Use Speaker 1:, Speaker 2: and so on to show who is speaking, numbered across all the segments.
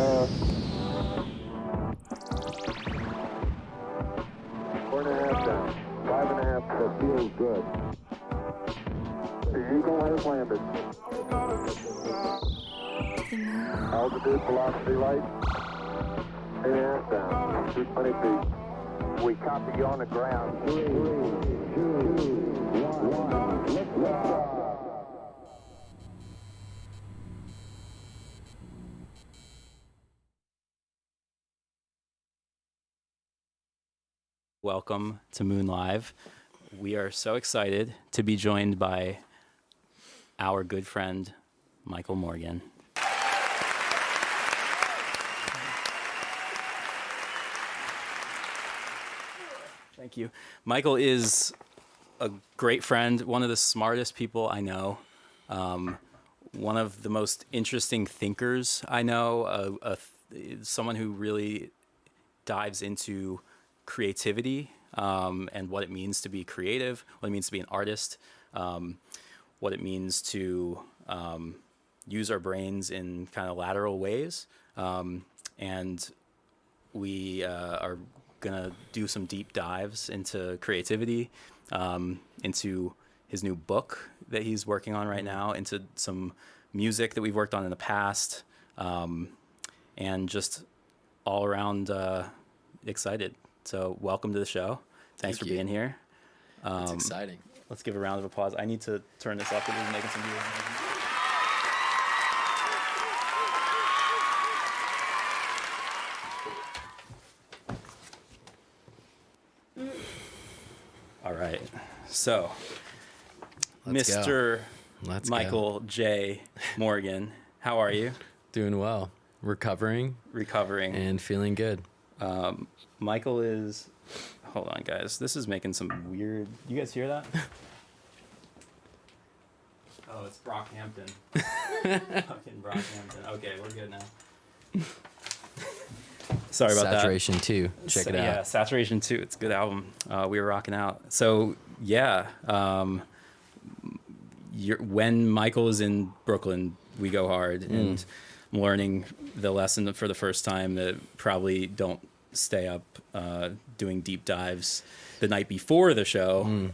Speaker 1: 4.5 down. 5.5. That feels good. The Eagle has landed. Altitude, velocity light. 8.5 down. 220 feet. We copy you on the ground. 3, 2, 1. Lift off.
Speaker 2: Welcome to Moon Live. We are so excited to be joined by our good friend, Michael Morgan. Thank you. Michael is a great friend, one of the smartest people I know, one of the most interesting thinkers I know, someone who really dives into creativity and what it means to be creative, what it means to be an artist, what it means to use our brains in kind of lateral ways. And we are going to do some deep dives into creativity, into his new book that he's working on right now, into some music that we've worked on in the past, and just all around excited. So welcome to the show. Thanks for being here.
Speaker 3: It's exciting.
Speaker 2: Let's give a round of applause. I need to turn this up because we're making some music. All right. So, Mr. Michael J. Morgan, how are you?
Speaker 3: Doing well. Recovering. And feeling good.
Speaker 2: Michael is, hold on guys, this is making some weird, you guys hear that? Oh, it's Brockhampton. Fucking Brockhampton. Okay, we're good now. Sorry about
Speaker 3: Saturation 2. Check it out.
Speaker 2: Yeah, Saturation 2. It's a good album. We were rocking out. So, yeah, when Michael is in Brooklyn, we go hard. And I'm learning the lesson for the first time that probably don't stay up doing deep dives the night before the show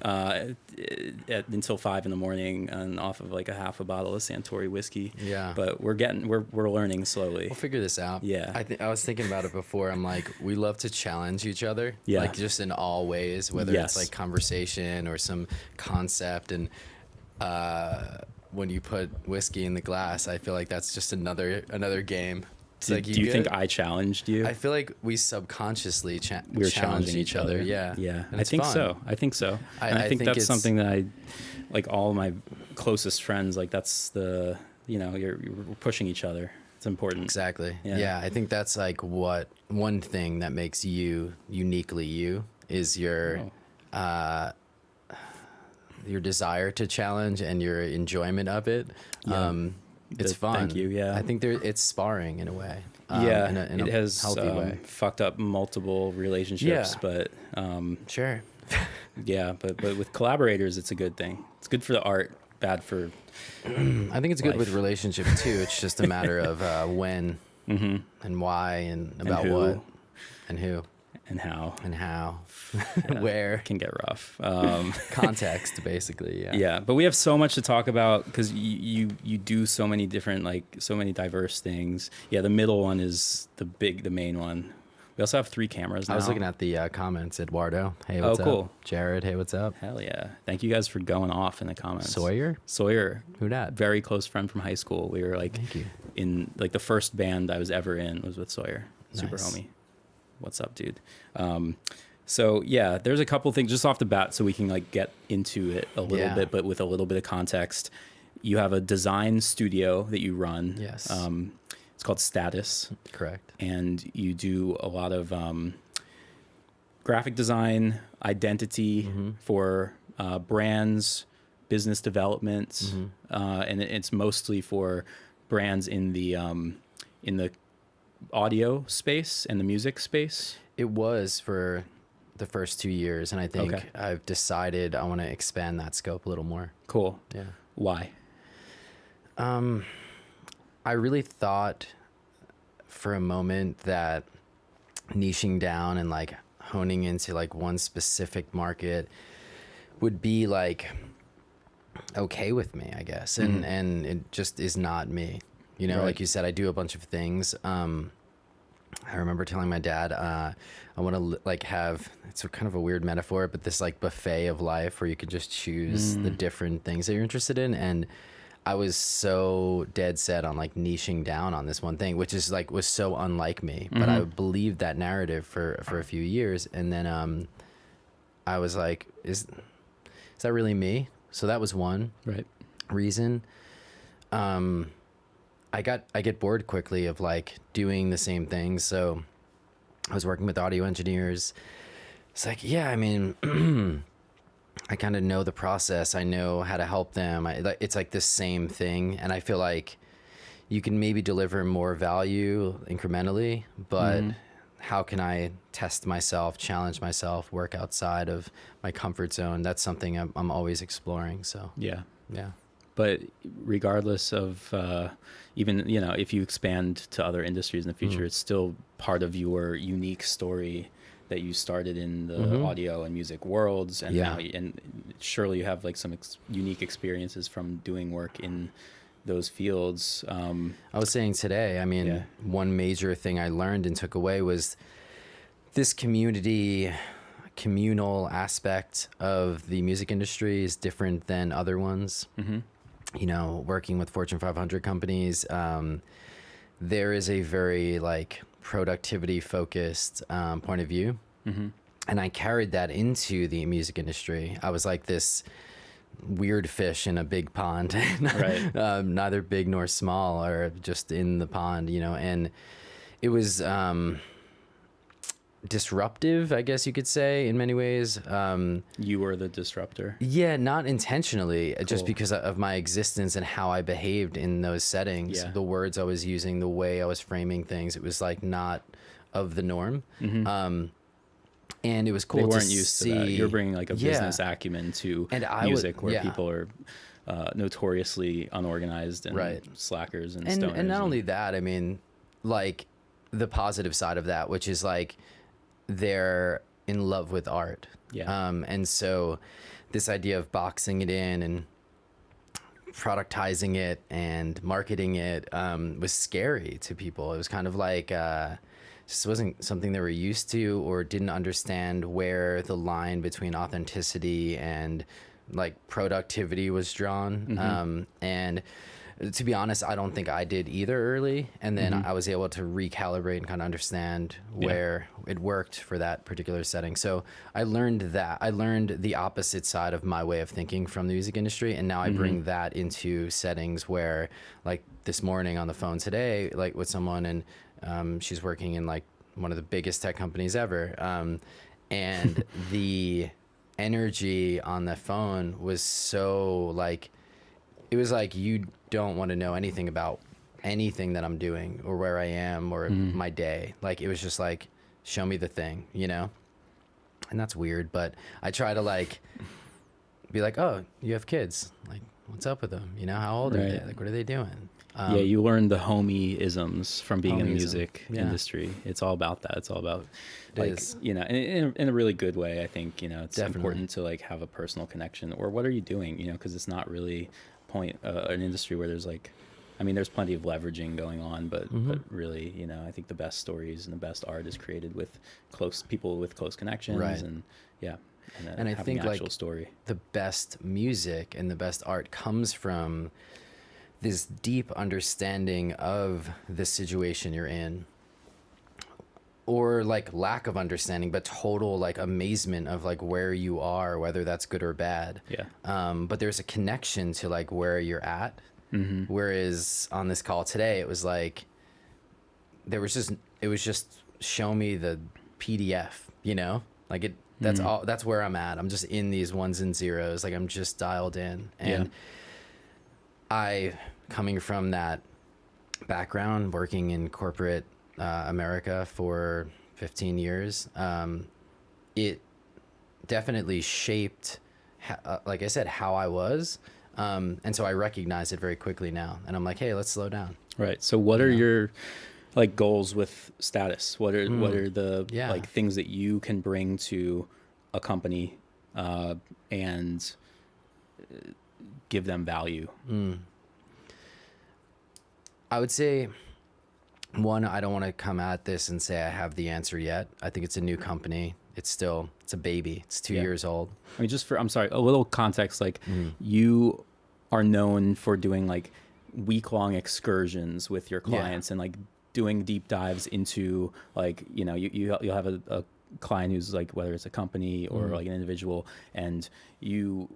Speaker 2: until 5 a.m. and off of like a half a bottle of Santori whiskey.
Speaker 3: Yeah,
Speaker 2: but we're learning slowly.
Speaker 3: We'll figure this out.
Speaker 2: Yeah,
Speaker 3: I was thinking about it before. I'm like, we love to challenge each other.
Speaker 2: Yeah,
Speaker 3: like just in all ways, whether it's like conversation or some concept. And when you put whiskey in the glass, I feel like that's just another game.
Speaker 2: Do you think I challenged you?
Speaker 3: I feel like we subconsciously
Speaker 2: we're challenging each other.
Speaker 3: Yeah.
Speaker 2: And I think so. I think I think that's something that I, like all of my closest friends, like that's the, you're pushing each other. It's important.
Speaker 3: Exactly. Yeah. I think that's like one thing that makes you uniquely you is your desire to challenge and your enjoyment of it. Yeah. It's fun.
Speaker 2: Thank you. Yeah,
Speaker 3: I think it's sparring in a way.
Speaker 2: It has
Speaker 3: healthy way.
Speaker 2: Fucked up multiple relationships, but
Speaker 3: sure.
Speaker 2: Yeah, but with collaborators, it's a good thing. It's good for the art, bad for.
Speaker 3: I think it's good with relationship too. It's just a matter of when and why and about what and who.
Speaker 2: And how.
Speaker 3: Where.
Speaker 2: It can get rough.
Speaker 3: Context, basically, yeah.
Speaker 2: Yeah, but we have so much to talk about because you do so many different, so many diverse things. Yeah, the middle one is the main one. We also have 3 cameras now.
Speaker 3: I was looking at the comments. Eduardo, hey, what's up? Oh, cool. Jared, hey, what's up?
Speaker 2: Hell yeah. Thank you guys for going off in the comments.
Speaker 3: Sawyer. Who dat?
Speaker 2: Very close friend from high school. We were
Speaker 3: Thank you.
Speaker 2: In the first band I was ever in was with Sawyer. Super homie. What's up, dude? So yeah, there's a couple things just off the bat so we can get into it a little bit, but with a little bit of context. You have a design studio that you run.
Speaker 3: Yes.
Speaker 2: It's called Status.
Speaker 3: Correct. And
Speaker 2: you do a lot of graphic design, identity for brands, business development, and it's mostly for brands in the audio space and the music space.
Speaker 3: It was for the first 2 years, and I think I've decided I want to expand that scope a little more.
Speaker 2: Cool.
Speaker 3: Yeah.
Speaker 2: Why?
Speaker 3: I really thought for a moment that niching down and like honing into like one specific market would be like okay with me, I guess. And it just is not me, you know.
Speaker 2: Right.
Speaker 3: Like you said, I do a bunch of things. I remember telling my dad, I want to like have, it's a kind of a weird metaphor, but this like buffet of life where you can just choose the different things that you're interested in. And I was so dead set on like niching down on this one thing, which is like, was so unlike me, but I believed that narrative for a few years. And then, I was like, is that really me? So that was one reason. I get bored quickly of like doing the same things. So I was working with audio engineers. It's like, yeah, I mean, I kind of know the process. I know how to help them. It's like the same thing. And I feel like you can maybe deliver more value incrementally, but how can I test myself, challenge myself, work outside of my comfort zone? That's something I'm always exploring. So
Speaker 2: Yeah.
Speaker 3: yeah.
Speaker 2: But regardless of even, you know, if you expand to other industries in the future, it's still part of your unique story that you started in the audio and music worlds. And now, and surely you have like some unique experiences from doing work in those fields.
Speaker 3: I was saying today, I mean, one major thing I learned and took away was this communal aspect of the music industry is different than other ones. You know, working with Fortune 500 companies, there is a very like productivity focused point of view. And I carried that into the music industry. I was like this weird fish in a big pond, neither big nor small, or just in the pond, you know, and it was disruptive, I guess you could say, in many ways.
Speaker 2: You were the disruptor.
Speaker 3: Yeah, not intentionally, just because of my existence and how I behaved in those settings. The words I was using, the way I was framing things, it was like not of the norm. And it was cool. They
Speaker 2: weren't used to that. You're bringing like a business acumen to music, where people are notoriously unorganized and slackers and stoners.
Speaker 3: And not only that, I mean, like the positive side of that, which is like they're in love with art. And so this idea of boxing it in and productizing it and marketing it was scary to people. It was kind of like just wasn't something they were used to, or didn't understand where the line between authenticity and like productivity was drawn. And to be honest, I don't think I did either early. And then I was able to recalibrate and kind of understand where it worked for that particular setting. So I learned that. I learned the opposite side of my way of thinking from the music industry. And now I bring that into settings where, like this morning on the phone today, like with someone, and she's working in like one of the biggest tech companies ever. And the energy on the phone was so like, it was like, you don't want to know anything about anything that I'm doing or where I am or my day. Like, it was just like, show me the thing, you know? And that's weird, but I try to like be like, oh, you have kids. Like, what's up with them? You know, how old are they? Like, what are they doing?
Speaker 2: You learned the homie-isms from being in the music industry. It's all about that. It's all about, like, you know, in a really good way. I think, you know, it's important to like have a personal connection, or what are you doing, you know, because it's not really an industry where there's like, I mean, there's plenty of leveraging going on, but really, you know, I think the best stories and the best art is created with people with close connections, and and
Speaker 3: I think like
Speaker 2: story.
Speaker 3: The best music and the best art comes from this deep understanding of the situation you're in, or like lack of understanding, but total like amazement of like where you are, whether that's good or bad. But there's a connection to like where you're at. Whereas on this call today, it was like, it was just show me the PDF, you know, like that's all, that's where I'm at. I'm just in these ones and zeros. Like, I'm just dialed in. And I, coming from that background, working in corporate America for 15 years, it definitely shaped, like I said, how I was. And so I recognize it very quickly now. And I'm like, hey, let's slow down.
Speaker 2: Right. So what are your, like goals with status? What are the
Speaker 3: Yeah.
Speaker 2: like things that you can bring to a company and give them value?
Speaker 3: I would say, one, I don't want to come at this and say I have the answer yet. I think it's a new company. It's a baby. It's 2 years old.
Speaker 2: I mean, I'm sorry, a little context, like you are known for doing like week-long excursions with your clients and like doing deep dives into like, you know, you'll have a client who's like, whether it's a company or like an individual, and you'll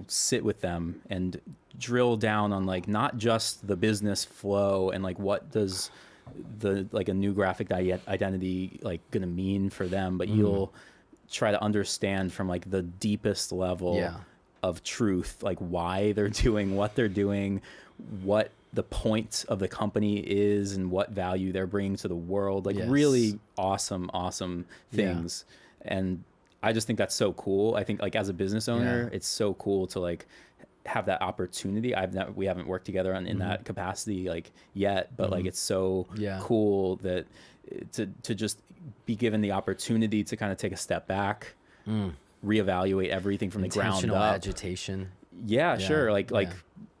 Speaker 2: sit with them and drill down on like not just the business flow and like what does the like a new graphic identity like gonna mean for them, but you'll try to understand from like the deepest level of truth, like why they're doing what they're doing, what the point of the company is, and what value they're bringing to the world. Like really awesome things. And I just think that's so cool. I think like as a business owner, it's so cool to like have that opportunity. We haven't worked together in that capacity like yet, but like it's so cool that to just be given the opportunity to kind of take a step back, reevaluate everything from the ground
Speaker 3: Intentional
Speaker 2: up.
Speaker 3: agitation.
Speaker 2: Yeah, sure. Like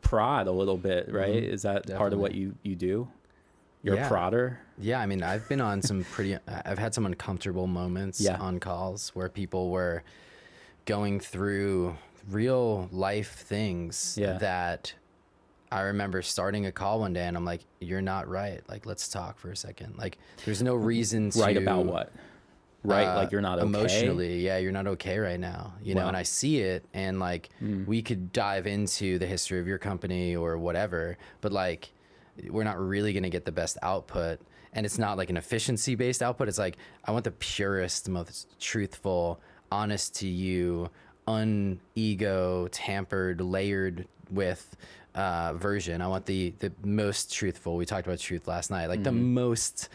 Speaker 2: prod a little bit, right? Is that part of what you do? You're a prodder?
Speaker 3: Yeah, I mean, I've been on some I've had some uncomfortable moments on calls where people were going through real life things that I remember starting a call one day and I'm like, you're not right. Like, let's talk for a second. Like, there's no reason to...
Speaker 2: Right about what? Right? Like you're not okay?
Speaker 3: Emotionally, you're not okay right now. You know, and I see it, and like, we could dive into the history of your company or whatever, but like, we're not really going to get the best output. And it's not like an efficiency based output. It's like, I want the purest, most truthful, honest to you, unego, tampered, layered with version. I want the most truthful. We talked about truth last night, like the most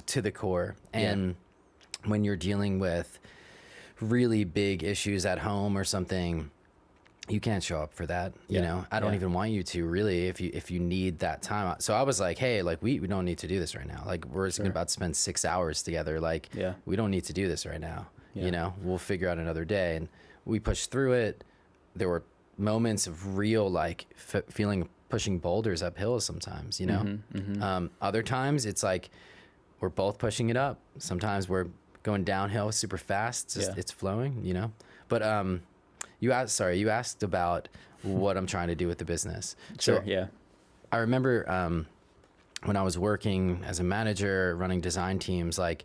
Speaker 3: to the core. And when you're dealing with really big issues at home or something, you can't show up for that. You know, I don't even want you to really, if you need that time. So I was like, hey, like we don't need to do this right now. Like we're about to spend 6 hours together. Like we don't need to do this right now. You know, we'll figure out another day. And we pushed through it. There were moments of real, like feeling pushing boulders uphill sometimes, you know? Other times it's like, we're both pushing it up. Sometimes we're going downhill super fast. It's flowing, you know? But, you asked about what I'm trying to do with the business.
Speaker 2: Sure,
Speaker 3: so I remember when I was working as a manager, running design teams, like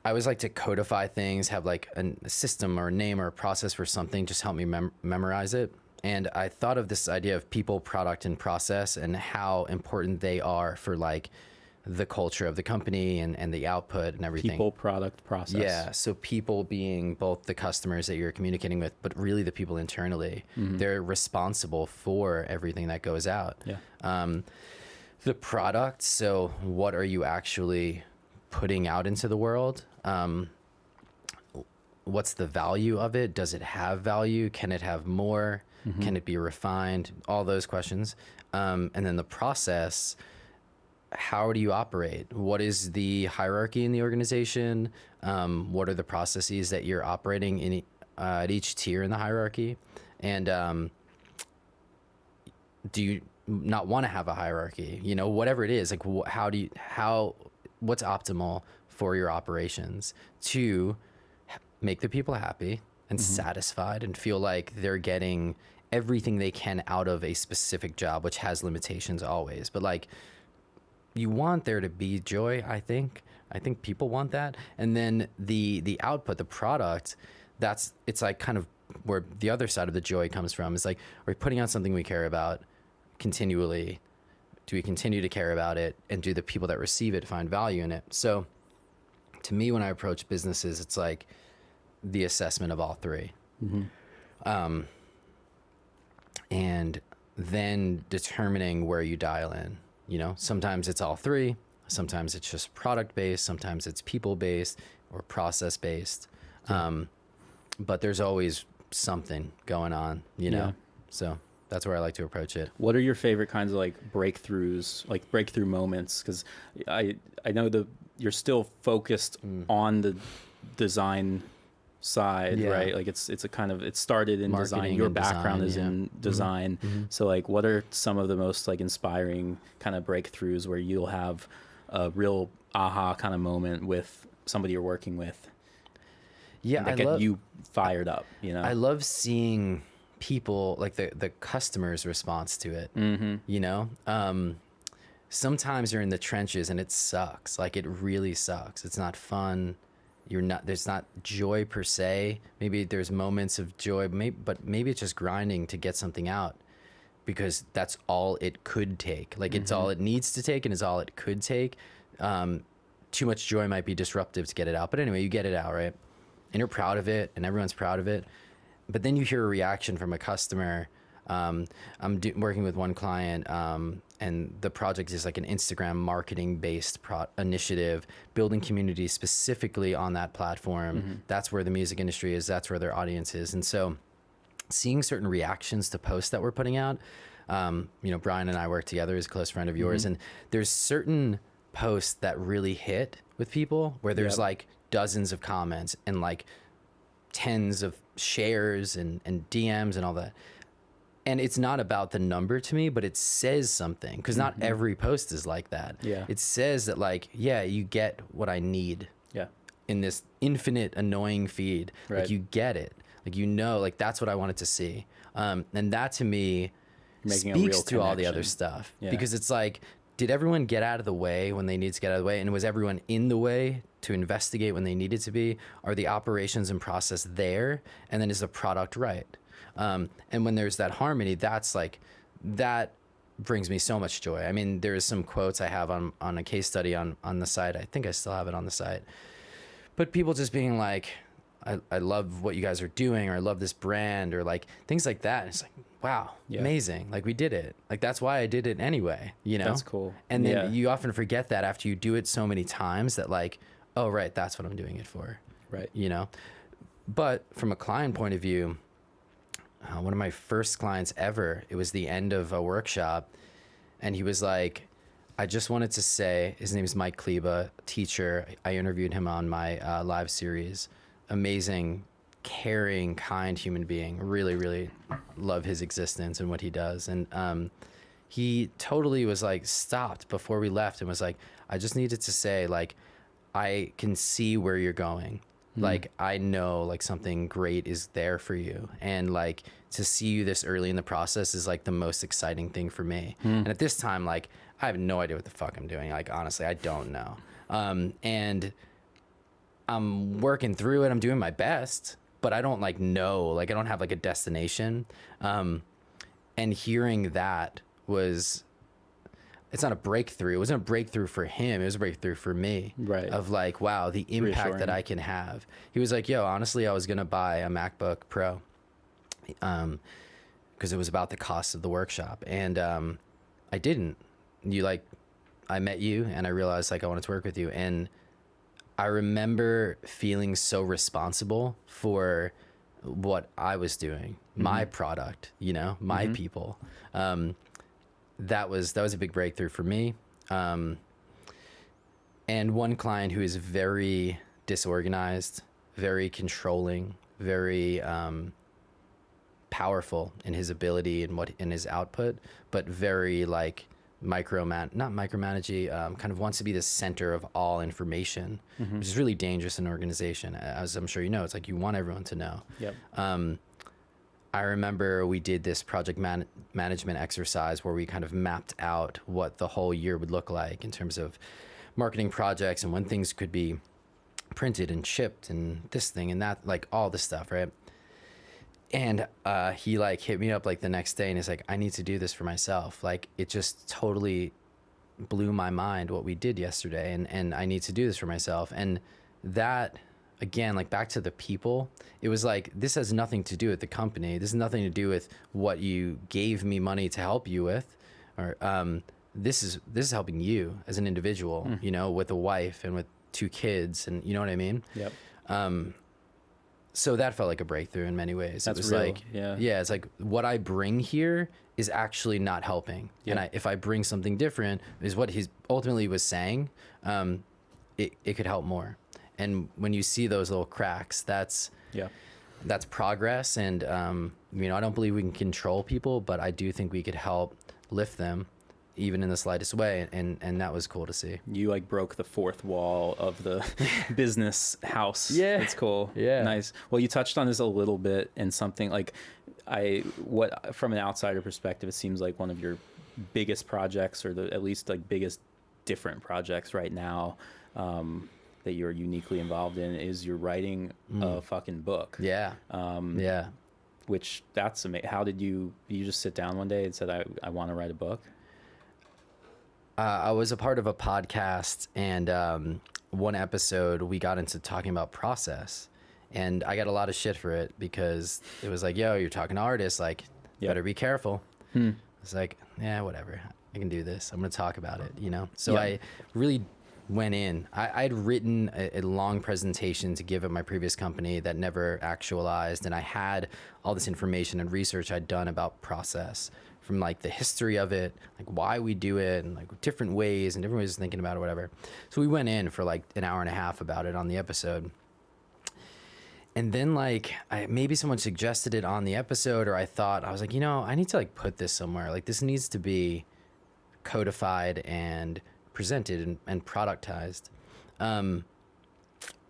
Speaker 3: I always like to codify things, have like a system or a name or a process for something, just help me memorize it. And I thought of this idea of people, product, and process, and how important they are for like the culture of the company and the output and everything.
Speaker 2: People, product, process.
Speaker 3: Yeah. So people being both the customers that you're communicating with, but really the people internally. They're responsible for everything that goes out. The product. So what are you actually putting out into the world? What's the value of it? Does it have value? Can it have more? Can it be refined? All those questions. And then the process. How do you operate? What is the hierarchy in the organization? What are the processes that you're operating in at each tier in the hierarchy? And do you not want to have a hierarchy? You know, whatever it is, like what's optimal for your operations to make the people happy and satisfied and feel like they're getting everything they can out of a specific job, which has limitations always, but like, you want there to be joy. I think people want that. And then the output, the product, it's like kind of where the other side of the joy comes from. Is like, we're putting out something we care about continually. Do we continue to care about it? And do the people that receive it find value in it? So to me, when I approach businesses, it's like the assessment of all three. And then determining where you dial in. You know, sometimes it's all three. Sometimes it's just product based. Sometimes it's people based or process based. But there's always something going on, you know? So That's where I like to approach it.
Speaker 2: What are your favorite kinds of like breakthroughs, like breakthrough moments? Because I know you're still focused on the design side, right? Like it's a kind of, it started in
Speaker 3: Marketing
Speaker 2: design. Your
Speaker 3: and
Speaker 2: background
Speaker 3: design,
Speaker 2: is in design.
Speaker 3: Mm-hmm.
Speaker 2: So like, what are some of the most like inspiring kind of breakthroughs where you'll have a real aha kind of moment with somebody you're working with?
Speaker 3: Yeah,
Speaker 2: that get you fired up, you know?
Speaker 3: I love seeing people, like the customer's response to it, you know? Sometimes you're in the trenches and it sucks. Like, it really sucks. It's not fun. There's not joy per se. Maybe there's moments of joy, but maybe it's just grinding to get something out because that's all it could take. Like, it's all it needs to take and is all it could take. Too much joy might be disruptive to get it out. But anyway, you get it out, right? And you're proud of it and everyone's proud of it. But then you hear a reaction from a customer. I'm working with one client, and the project is like an Instagram marketing based initiative, building community specifically on that platform. That's where the music industry is. That's where their audience is. And so seeing certain reactions to posts that we're putting out, you know, Brian and I work together, he's a close friend of yours. And there's certain posts that really hit with people where there's like dozens of comments and like tens of shares and DMs and all that. And it's not about the number to me, but it says something, because not every post is like that. Yeah. It says that, like, yeah, you get what I need in this infinite annoying feed. Right. Like, you get it. Like, you know, like, that's what I wanted to see. And that to me speaks to all the other stuff. Because it's like, did everyone get out of the way when they needed to get out of the way? And was everyone in the way to investigate when they needed to be? Are the operations and process there? And then is the product right? And when there's that harmony, that's like, that brings me so much joy. I mean, there's some quotes I have on a case study on the site. I think I still have it on the site. But people just being like, I love what you guys are doing, or I love this brand, or like things like that. And it's like, wow, amazing. Like, we did it. Like, that's why I did it anyway, you know?
Speaker 2: That's cool.
Speaker 3: And then you often forget that after you do it so many times that, like, oh, right, that's what I'm doing it for. Right. You know? But from a client point of view, one of my first clients ever, it was the end of a workshop, and he was like, I just wanted to say, his name is Mike Kleba, teacher. I interviewed him on my live series. Amazing, caring, kind human being. Really, really love his existence and what he does. And he totally was like, stopped before we left and was like, I just needed to say, like, I can see where you're going. Like, I know, like, something great is there for you. And, like, to see you this early in the process is, like, the most exciting thing for me. And at this time, like, I have no idea what the fuck I'm doing. Like, honestly, I don't know. And I'm working through it. I'm doing my best, but I don't, like, know. Like, I don't have, like, a destination. And hearing that was... It's not a breakthrough. It wasn't a breakthrough for him. It was a breakthrough for me. Right. Of like, wow, the impact that I can have. He was like, yo, honestly, I was going to buy a MacBook Pro because it was about the cost of the workshop. And I didn't. I met you and I realized, like, I wanted to work with you. And I remember feeling so responsible for what I was doing, my product, you know, my people. That was a big breakthrough for me. And one client who is very disorganized, very controlling, very powerful in his ability and in his output, but very like not micromanaging, kind of wants to be the center of all information, which is really dangerous in an organization. As I'm sure you know, it's like you want everyone to know. Yep. I remember we did this project management exercise where we kind of mapped out what the whole year would look like in terms of marketing projects and when things could be printed and shipped and this thing and that, like all this stuff, right? And he like hit me up like the next day and he's like, I need to do this for myself. Like, it just totally blew my mind what we did yesterday, and I need to do this for myself. And that, again, like back to the people, it was like, this has nothing to do with the company. This has nothing to do with what you gave me money to help you with, or this is helping you as an individual, you know, with a wife and with 2 kids, and you know what I mean? Yep. So that felt like a breakthrough in many ways.
Speaker 2: That's
Speaker 3: it was
Speaker 2: real.
Speaker 3: like, yeah, it's like what I bring here is actually not helping.
Speaker 2: Yeah.
Speaker 3: And if I bring something different, is what he ultimately was saying, it could help more. And when you see those little cracks, that's progress. And, you know, I don't believe we can control people, but I do think we could help lift them even in the slightest way. And that was cool to see.
Speaker 2: You like broke the fourth wall of the business house.
Speaker 3: Yeah.
Speaker 2: It's cool.
Speaker 3: Yeah.
Speaker 2: Nice. Well, you touched on this a little bit, and something like what from an outsider perspective, it seems like one of your biggest projects, or at least like biggest different projects right now, that you're uniquely involved in, is you're writing a fucking book.
Speaker 3: Yeah. Yeah.
Speaker 2: Which that's amazing. How did you just sit down one day and said, I want to write a book?
Speaker 3: I was a part of a podcast, and one episode we got into talking about process, and I got a lot of shit for it because it was like, yo, you're talking to artists, like, better be careful. It's like, yeah, whatever. I can do this. I'm going to talk about it, you know? So I really went in. I'd written a long presentation to give at my previous company that never actualized, and I had all this information and research I'd done about process, from like the history of it, like why we do it, and like different ways of thinking about it, whatever. So we went in for like an hour and a half about it on the episode. And then like maybe someone suggested it on the episode, or I was like, you know, I need to like put this somewhere. Like this needs to be codified and presented and productized. And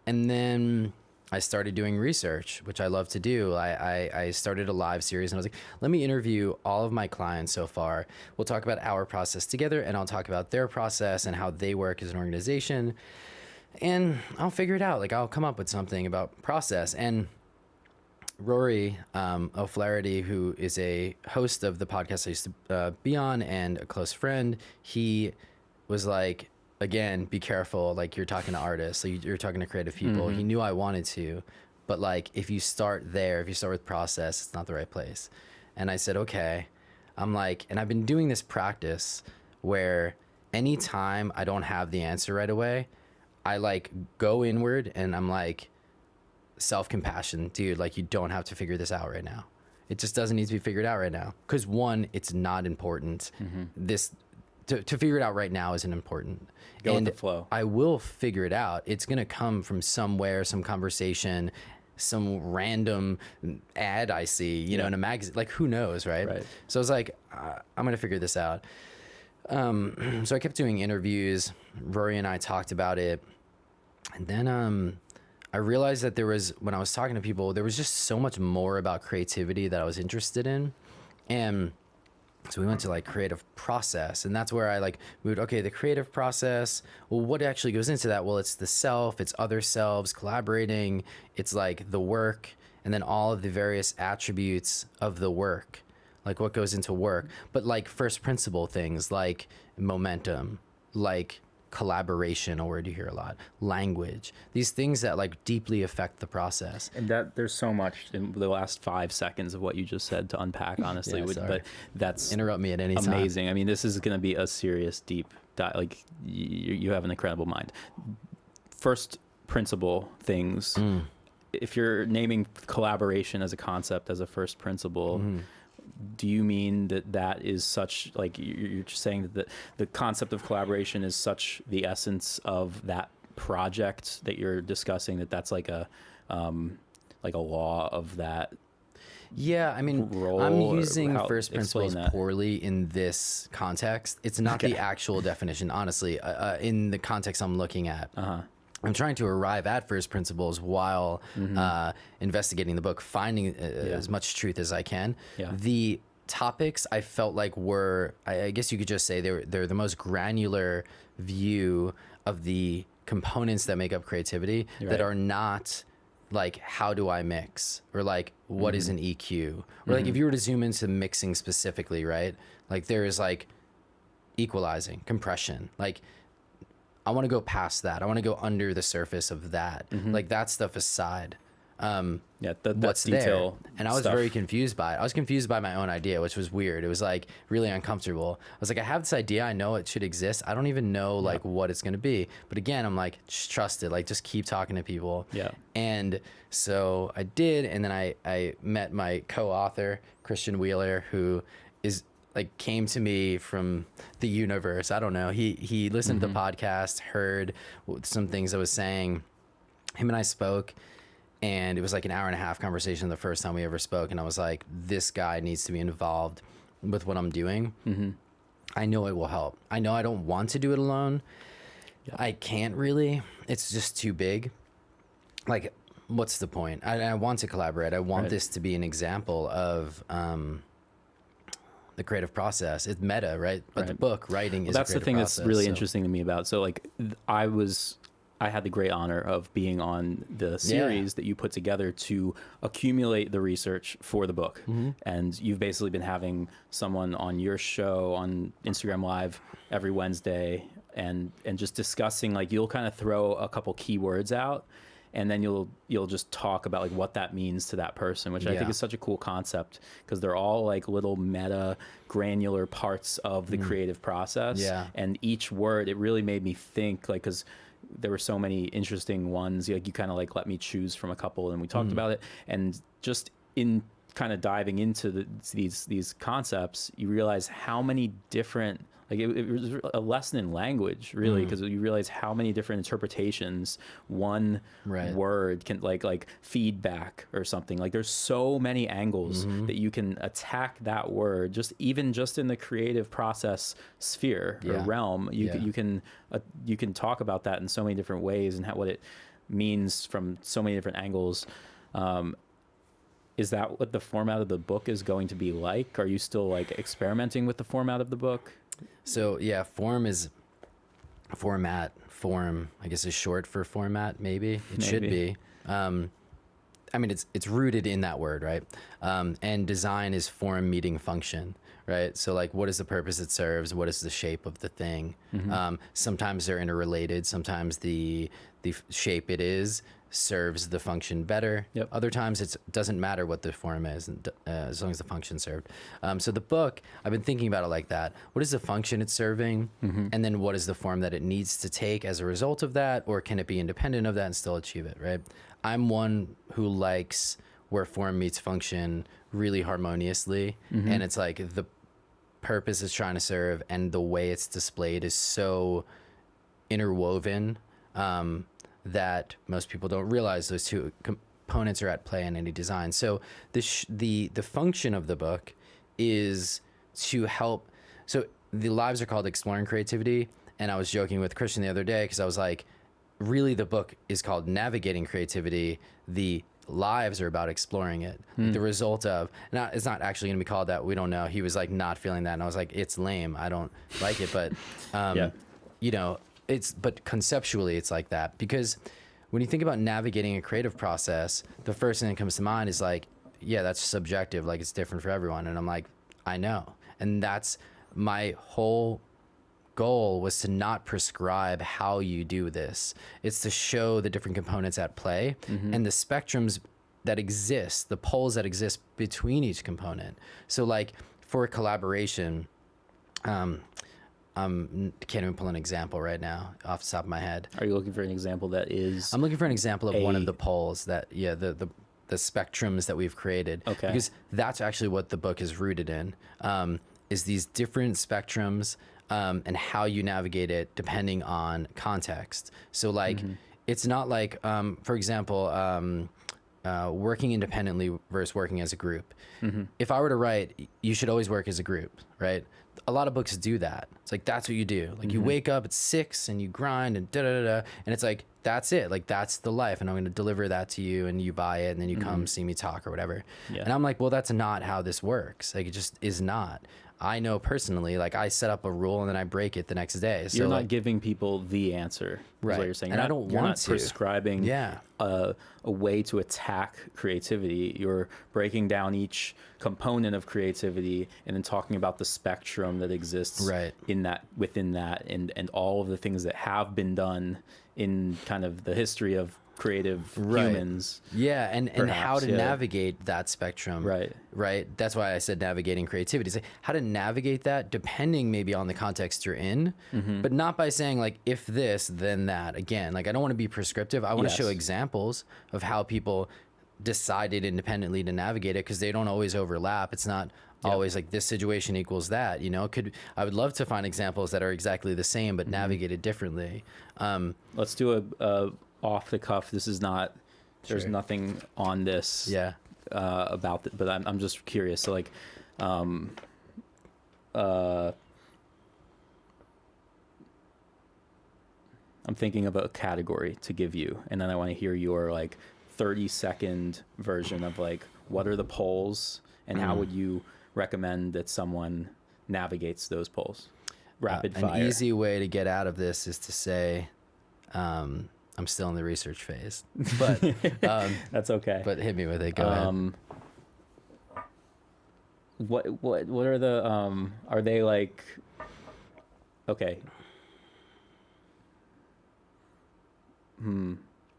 Speaker 3: then I started doing research, which I love to do. I started a live series, and I was like, let me interview all of my clients so far. We'll talk about our process together, and I'll talk about their process and how they work as an organization. And I'll figure it out. Like I'll come up with something about process. And Rory O'Flaherty, who is a host of the podcast I used to be on and a close friend, he was like, again, be careful. Like you're talking to artists, like you're talking to creative people. He knew I wanted to, but like if you start with process, it's not the right place. And I said, okay. I'm like, and I've been doing this practice where anytime I don't have the answer right away, I like go inward, and I'm like, self-compassion, dude, like you don't have to figure this out right now. It just doesn't need to be figured out right now. Because one, it's not important. To figure it out right now isn't important.
Speaker 2: Go with the flow.
Speaker 3: I will figure it out. It's going to come from somewhere, some conversation, some random ad I see, you know, in a magazine. Like, who knows, right? So I was like, I'm going to figure this out. So I kept doing interviews. Rory and I talked about it. And then I realized that when I was talking to people, there was just so much more about creativity that I was interested in. And so we went to like creative process, and that's where I like moved. Okay, the creative process. Well, what actually goes into that? Well, it's the self, it's other selves collaborating. It's like the work, and then all of the various attributes of the work, like what goes into work. But like first principle things like momentum, like collaboration, a word you hear a lot, language, these things that like deeply affect the process.
Speaker 2: And that there's so much in the last 5 seconds of what you just said to unpack, honestly. But that's
Speaker 3: interrupt me at any time.
Speaker 2: Amazing. I mean, this is going to be a serious deep dive. Like you have an incredible mind. First principle things. If you're naming collaboration as a concept, as a first principle, do you mean that is such, like you're just saying that the concept of collaboration is such the essence of that project that you're discussing, that's like a law of that?
Speaker 3: Yeah, I mean,
Speaker 2: role,
Speaker 3: I'm using first principles
Speaker 2: that
Speaker 3: poorly in this context. It's not the actual definition, honestly, in the context I'm looking at. I'm trying to arrive at first principles while investigating the book, finding as much truth as I can. The topics I felt like were, I guess you could just say they're the most granular view of the components that make up creativity that are not like, how do I mix? Or like, what is an EQ? Or like, if you were to zoom into mixing specifically, right? Like there is like equalizing, compression, like I want to go past that. I want to go under the surface of that. Like that stuff aside. what's
Speaker 2: detail
Speaker 3: there. And I was
Speaker 2: stuff.
Speaker 3: very confused by it. I was confused by my own idea, which was weird. It was like really uncomfortable. I was like, I have this idea. I know it should exist. I don't even know like what it's going to be. But again, I'm like, just trust it. Like, just keep talking to people.
Speaker 2: Yeah.
Speaker 3: And so I did. And then I met my co-author, Christian Wheeler, who is like came to me from the universe. I don't know. He listened to the podcast, heard some things I was saying. Him and I spoke, and it was like an hour and a half conversation the first time we ever spoke. And I was like, this guy needs to be involved with what I'm doing. I know it will help. I know I don't want to do it alone. I can't really. It's just too big. Like, what's the point? I want to collaborate. I want this to be an example of the creative process. It's meta, right? But the book writing is
Speaker 2: that's
Speaker 3: a
Speaker 2: the
Speaker 3: creative
Speaker 2: thing
Speaker 3: process,
Speaker 2: that's really
Speaker 3: so.
Speaker 2: interesting to me about. So like I had the great honor of being on the series that you put together to accumulate the research for the book. And you've basically been having someone on your show on Instagram Live every Wednesday and just discussing, like, you'll kind of throw a couple keywords out and then you'll just talk about like what that means to that person, which I think is such a cool concept because they're all like little meta granular parts of the creative process. And each word, it really made me think, like, because there were so many interesting ones, like you kind of like let me choose from a couple and we talked about it. And just in kind of diving into these concepts, you realize how many different, like it was a lesson in language, really, because you realize how many different interpretations one word can, like feedback or something. Like there's so many angles that you can attack that word, just in the creative process sphere or realm. You can talk about that in so many different ways and what it means from so many different angles. Is that what the format of the book is going to be like? Are you still like experimenting with the format of the book?
Speaker 3: So yeah, form, I guess, is short for format. Maybe it should be. I mean, it's rooted in that word, right? And design is form meeting function, right? So like, what is the purpose it serves? What is the shape of the thing? Sometimes they're interrelated. Sometimes the shape it is serves the function better. Other times it doesn't matter what the form is, as long as the function served. So the book, I've been thinking about it like that. What is the function it's serving? And then what is the form that it needs to take as a result of that? Or can it be independent of that and still achieve it, right? I'm one who likes where form meets function really harmoniously. And it's like the purpose it's trying to serve and the way it's displayed is so interwoven that most people don't realize those two components are at play in any design. So the function of the book is to help. So the lives are called Exploring Creativity. And I was joking with Christian the other day because I was like, really the book is called Navigating Creativity. The lives are about exploring it. The result of, now it's not actually going to be called that. We don't know. He was like not feeling that. And I was like, it's lame. I don't like it. But, you know, but conceptually it's like that, because when you think about navigating a creative process, the first thing that comes to mind is like, yeah, that's subjective. Like it's different for everyone. And I'm like, I know. And that's my whole goal, was to not prescribe how you do this. It's to show the different components at play and the spectrums that exist, the poles that exist between each component. So like for a collaboration, can't even pull an example right now off the top of my head.
Speaker 2: Are you looking for an example that is?
Speaker 3: I'm looking for an example of one of the poles that, the spectrums that we've created.
Speaker 2: Okay.
Speaker 3: Because that's actually what the book is rooted in, is these different spectrums and how you navigate it depending on context. So like, it's not like, for example, working independently versus working as a group. If I were to write, you should always work as a group, right? A lot of books do that. It's like, that's what you do. Like you wake up at 6 and you grind and and it's like, that's it. Like that's the life. And I'm going to deliver that to you and you buy it and then you come see me talk or whatever. And I'm like, well, that's not how this works. Like it just is not. I know personally, like I set up a rule and then I break it the next day. So
Speaker 2: you're not
Speaker 3: like,
Speaker 2: giving people the answer, is what you're saying.
Speaker 3: And
Speaker 2: I
Speaker 3: don't
Speaker 2: you're
Speaker 3: want
Speaker 2: not
Speaker 3: to.
Speaker 2: prescribing a way to attack creativity. You're breaking down each component of creativity and then talking about the spectrum that exists in that, within that, and all of the things that have been done in kind of the history of creative
Speaker 3: Right.
Speaker 2: humans.
Speaker 3: Yeah, and how
Speaker 2: Perhaps,
Speaker 3: to
Speaker 2: yeah.
Speaker 3: navigate that spectrum. Right. That's why I said navigating creativity. It's like how to navigate that depending maybe on the context you're in, but not by saying like if this then that. Again, like I don't want to be prescriptive. I want to
Speaker 2: Yes.
Speaker 3: show examples of how people decided independently to navigate it, because they don't always overlap. It's not always like this situation equals that, you know. I would love to find examples that are exactly the same but navigated differently.
Speaker 2: Let's do a off the cuff. This is not, there's
Speaker 3: Sure.
Speaker 2: nothing on this about it, but I'm just curious. So like, I'm thinking of a category to give you, and then I want to hear your like 30-second version of like, what are the polls and how would you recommend that someone navigates those polls? Rapid fire.
Speaker 3: An easy way to get out of this is to say, I'm still in the research phase, but
Speaker 2: That's okay.
Speaker 3: but hit me with it. Go ahead.
Speaker 2: What are the are they like, okay.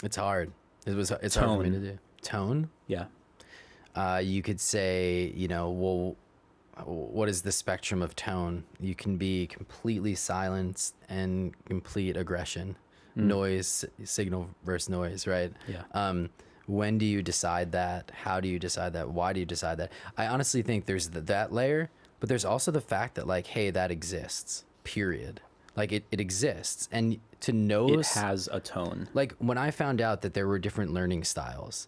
Speaker 3: It's hard. It's hard for me to do. Tone.
Speaker 2: Yeah.
Speaker 3: You could say, you know, well, what is the spectrum of tone? You can be completely silenced and complete aggression, noise, signal versus noise, right?
Speaker 2: Yeah.
Speaker 3: When do you decide that? How do you decide that? Why do you decide that? I honestly think there's that layer, but there's also the fact that like, hey, that exists, period. Like it exists. And to know
Speaker 2: It has a tone.
Speaker 3: like when I found out that there were different learning styles,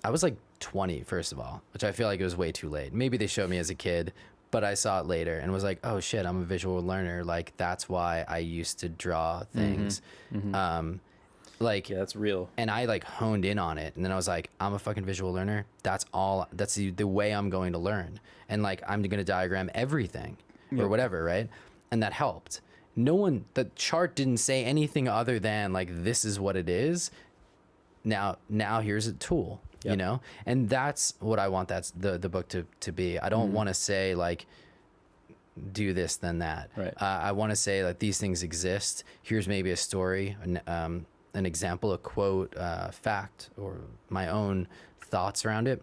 Speaker 3: I was like 20, first of all, which I feel like it was way too late. Maybe they showed me as a kid, but I saw it later and was like, oh shit, I'm a visual learner. Like that's why I used to draw things. Like,
Speaker 2: Yeah, that's real.
Speaker 3: and I like honed in on it. And then I was like, I'm a fucking visual learner. That's the way I'm going to learn. And like, I'm going to diagram everything or whatever. Right. And that helped. The chart didn't say anything other than like, this is what it is. Now here's a tool, you know? And that's what I want the book to be. I don't want to say like, do this, then that.
Speaker 2: Right.
Speaker 3: I want to say like these things exist. Here's maybe a story, an example, a quote, fact, or my own thoughts around it.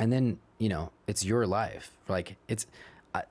Speaker 3: And then, you know, it's your life. Like it's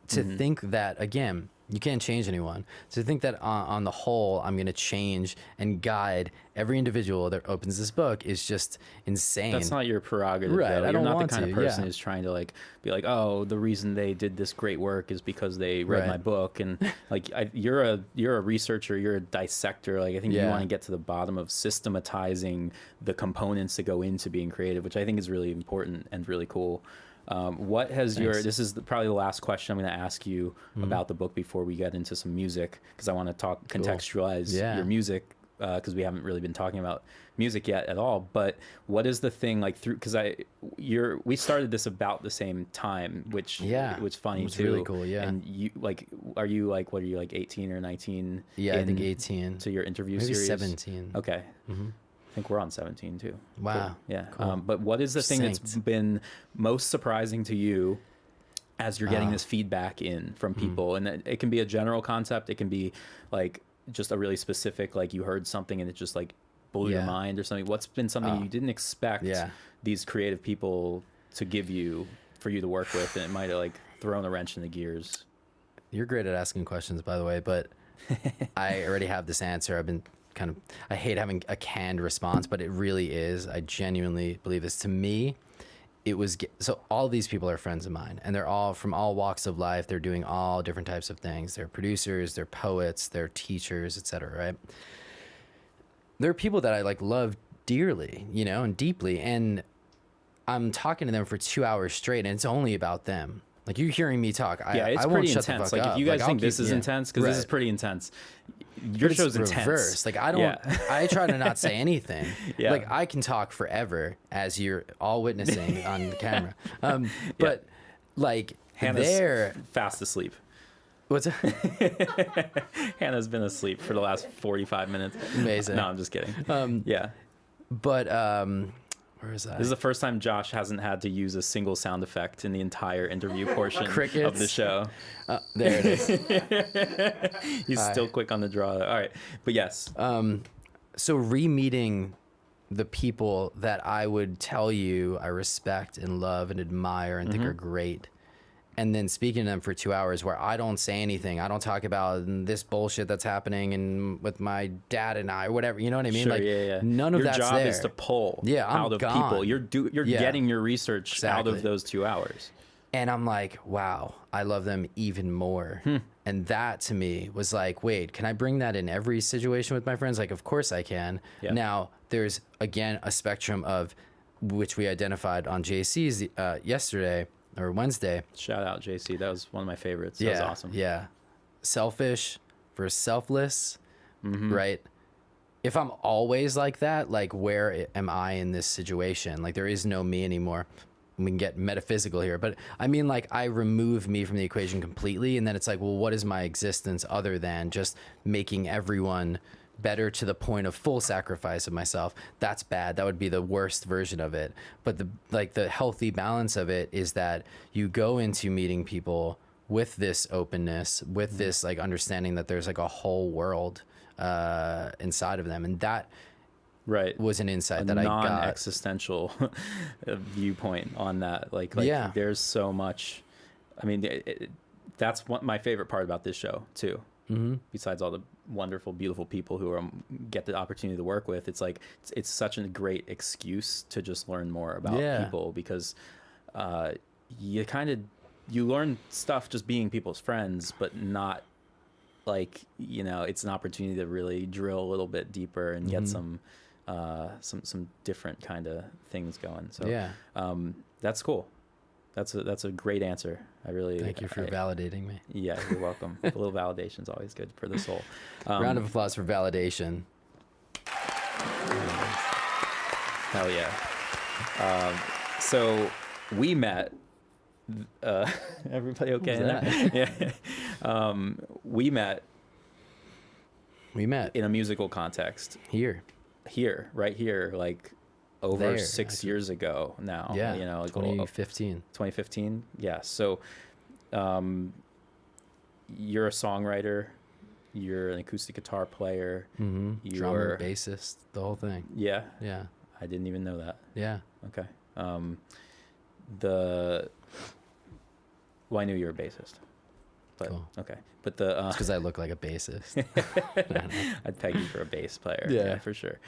Speaker 3: to think that, again, you can't change anyone. To think that on the whole, I'm going to change and guide every individual that opens this book is just insane.
Speaker 2: That's not your prerogative,
Speaker 3: Right,
Speaker 2: though.
Speaker 3: I
Speaker 2: You're
Speaker 3: don't
Speaker 2: not
Speaker 3: want
Speaker 2: the kind
Speaker 3: to,
Speaker 2: of person
Speaker 3: yeah.
Speaker 2: who's trying to like be like, oh, the reason they did this great work is because they read
Speaker 3: Right.
Speaker 2: my book, and like you're a researcher, you're a dissector. Like I think you
Speaker 3: Yeah.
Speaker 2: want to get to the bottom of systematizing the components that go into being creative, which I think is really important and really cool. What has this is probably the last question I'm going to ask you about the book before we get into some music, because I want to contextualize your music, because we haven't really been talking about music yet at all. But what is the thing like because we started this about the same time, which was funny
Speaker 3: it's
Speaker 2: too.
Speaker 3: really cool. Yeah.
Speaker 2: And you like, are you like, what are you like 18 or 19?
Speaker 3: Yeah, I think 18.
Speaker 2: To your interview
Speaker 3: Maybe
Speaker 2: series.
Speaker 3: 17.
Speaker 2: Okay. I think we're on 17 too.
Speaker 3: Wow.
Speaker 2: Cool. Yeah.
Speaker 3: Cool.
Speaker 2: But what is the thing that's been most surprising to you as you're getting this feedback in from people? And it can be a general concept. It can be like just a really specific, like you heard something and it just like blew your mind or something. What's been something you didn't expect these creative people to give you for you to work with, and it might have like thrown a wrench in the gears?
Speaker 3: You're great at asking questions, by the way, but I already have this answer. I hate having a canned response, but it really is. I genuinely believe this. To me, it was, so all these people are friends of mine, and they're all from all walks of life. They're doing all different types of things. They're producers, they're poets, they're teachers, etc. Right? They're people that I like love dearly, you know, and deeply. And I'm talking to them for 2 hours straight, and it's only about them. Like, you're hearing me talk.
Speaker 2: Yeah, it's
Speaker 3: I won't
Speaker 2: pretty
Speaker 3: shut
Speaker 2: intense.
Speaker 3: the fuck
Speaker 2: Like,
Speaker 3: up.
Speaker 2: if you guys
Speaker 3: I'll
Speaker 2: think this
Speaker 3: keep-
Speaker 2: is
Speaker 3: yeah.
Speaker 2: intense, because this is
Speaker 3: Right.
Speaker 2: pretty intense. Your
Speaker 3: But
Speaker 2: show's
Speaker 3: it's
Speaker 2: intense.
Speaker 3: reverse. Like, I don't, I try to not say anything.
Speaker 2: Yeah.
Speaker 3: Like, I can talk forever, as you're all witnessing on the camera. But like,
Speaker 2: Hannah's
Speaker 3: they're
Speaker 2: fast asleep.
Speaker 3: what's that?
Speaker 2: Hannah's been asleep for the last 45 minutes.
Speaker 3: Amazing.
Speaker 2: No, I'm just kidding. Yeah.
Speaker 3: But where is that?
Speaker 2: This is the first time Josh hasn't had to use a single sound effect in the entire interview portion
Speaker 3: Crickets.
Speaker 2: of the show.
Speaker 3: There it is.
Speaker 2: He's still quick on the draw. All right. But yes.
Speaker 3: so re-meeting the people that I would tell you I respect and love and admire and think are great, and then speaking to them for 2 hours where I don't say anything, I don't talk about this bullshit that's happening and with my dad and I, or whatever, you know what I mean?
Speaker 2: Sure,
Speaker 3: Like,
Speaker 2: yeah.
Speaker 3: none of
Speaker 2: your
Speaker 3: that's
Speaker 2: job
Speaker 3: there.
Speaker 2: is to pull
Speaker 3: I'm
Speaker 2: out of
Speaker 3: gone.
Speaker 2: people. You're
Speaker 3: Yeah.
Speaker 2: getting your research out
Speaker 3: Exactly.
Speaker 2: of those 2 hours.
Speaker 3: And I'm like, wow, I love them even more. And that to me was like, wait, can I bring that in every situation with my friends? Like, of course I can.
Speaker 2: Yeah.
Speaker 3: Now, there's, again, a spectrum of which we identified on JC's yesterday or Wednesday.
Speaker 2: Shout out JC. That was one of my favorites. That was awesome.
Speaker 3: Yeah. Selfish versus selfless, right? If I'm always like that, like, where am I in this situation? Like, there is no me anymore. We can get metaphysical here, but I mean, like, I remove me from the equation completely, and then it's like, well, what is my existence other than just making everyone better to the point of full sacrifice of myself? That's bad. That would be the worst version of it. But the healthy balance of it is that you go into meeting people with this openness, with this like understanding that there's like a whole world inside of them, and that
Speaker 2: Right.
Speaker 3: was an insight that I got.
Speaker 2: Non-existential viewpoint on that. Like
Speaker 3: Yeah.
Speaker 2: there's so much. I mean, that's my favorite part about this show too. Besides all the wonderful, beautiful people who get the opportunity to work with, it's like it's such a great excuse to just learn more about people, because you learn stuff just being people's friends, but not like, it's an opportunity to really drill a little bit deeper and get some different kind of things going. So that's cool. That's a great answer. I really
Speaker 3: Thank you for validating me.
Speaker 2: Yeah, you're welcome. A little validation is always good for the soul.
Speaker 3: Round of applause for validation.
Speaker 2: Hell yeah. So we met. Everybody okay? In there? Yeah. We met in a musical context. Right here, like over
Speaker 3: There,
Speaker 2: 6
Speaker 3: actually.
Speaker 2: years ago now.
Speaker 3: Yeah,
Speaker 2: Like
Speaker 3: 2015.
Speaker 2: 2015. Yeah. So, you're a songwriter. You're an acoustic guitar player.
Speaker 3: Drummer, bassist, the whole thing.
Speaker 2: Yeah.
Speaker 3: Yeah.
Speaker 2: I didn't even know that.
Speaker 3: Yeah.
Speaker 2: Okay. Well, I knew you were a bassist. But,
Speaker 3: Cool.
Speaker 2: Okay. But the
Speaker 3: It's because I look like a bassist.
Speaker 2: I'd peg you for a bass player.
Speaker 3: Yeah.
Speaker 2: For sure.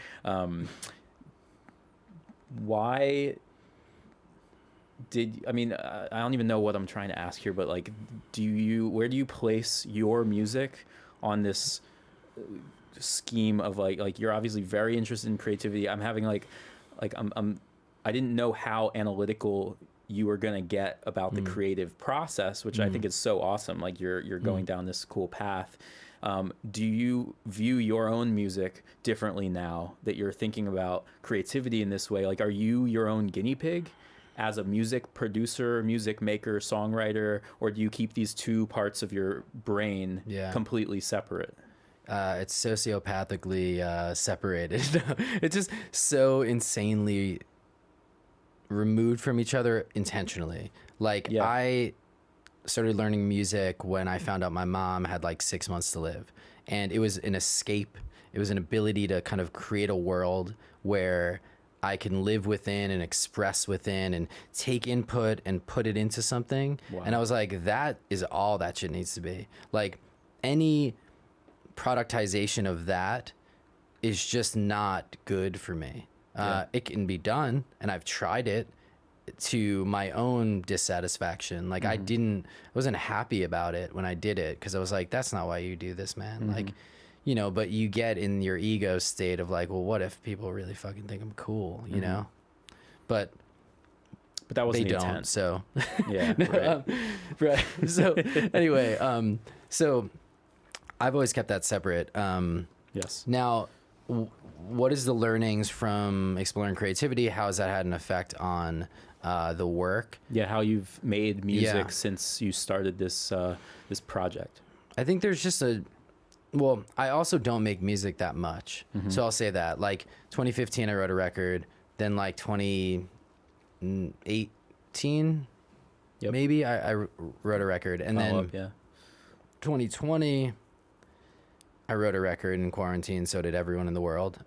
Speaker 2: Why I don't even know what I'm trying to ask here, but like, where do you place your music on this scheme of like you're obviously very interested in creativity. I'm having I didn't know how analytical you were gonna get about the creative process, which I think is so awesome. Like you're going down this cool path. Do you view your own music differently now that you're thinking about creativity in this way? Like, are you your own guinea pig as a music producer, music maker, songwriter, or do you keep these two parts of your brain completely separate?
Speaker 3: It's sociopathically separated. It's just so insanely removed from each other intentionally. Like I started learning music when I found out my mom had like 6 months to live, and it was an escape. It was an ability to kind of create a world where I can live within and express within and take input and put it into something. Wow. And I was like, that is all that shit needs to be. Like any productization of that is just not good for me. It can be done, and I've tried it to my own dissatisfaction. Like I wasn't happy about it when I did it, because I was like, that's not why you do this, man. Like, but you get in your ego state of like, well, what if people really fucking think I'm cool, you know? But
Speaker 2: that wasn't
Speaker 3: they
Speaker 2: the
Speaker 3: don't.
Speaker 2: intent.
Speaker 3: So
Speaker 2: yeah, right.
Speaker 3: Right. So anyway, so I've always kept that separate.
Speaker 2: Yes.
Speaker 3: Now, what is the learnings from exploring creativity? How has that had an effect on the work?
Speaker 2: Yeah, how you've made music since you started this this project.
Speaker 3: I think there's just I also don't make music that much. So I'll say that. Like 2015, I wrote a record. Then like 2018, maybe I wrote a record. And then 2020, I wrote a record in quarantine. So did everyone in the world.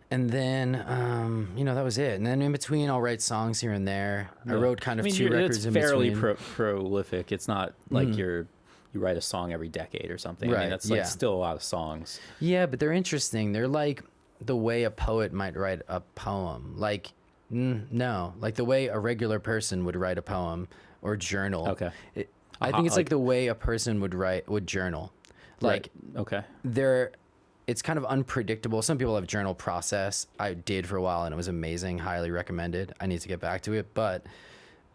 Speaker 3: And then, that was it. And then in between, I'll write songs here and there. Yeah. I wrote kind of two records in between.
Speaker 2: It's fairly prolific. It's not like you write a song every decade or something.
Speaker 3: Right.
Speaker 2: I mean, that's like still a lot of songs.
Speaker 3: Yeah, but they're interesting. They're like the way a poet might write a poem. Like, no, like the way a regular person would write a poem or journal.
Speaker 2: Okay.
Speaker 3: I think it's like the way a person would journal. Like,
Speaker 2: right.
Speaker 3: Okay. It's kind of unpredictable. Some people have journal process. I did for a while and it was amazing. Highly recommended. I need to get back to it. But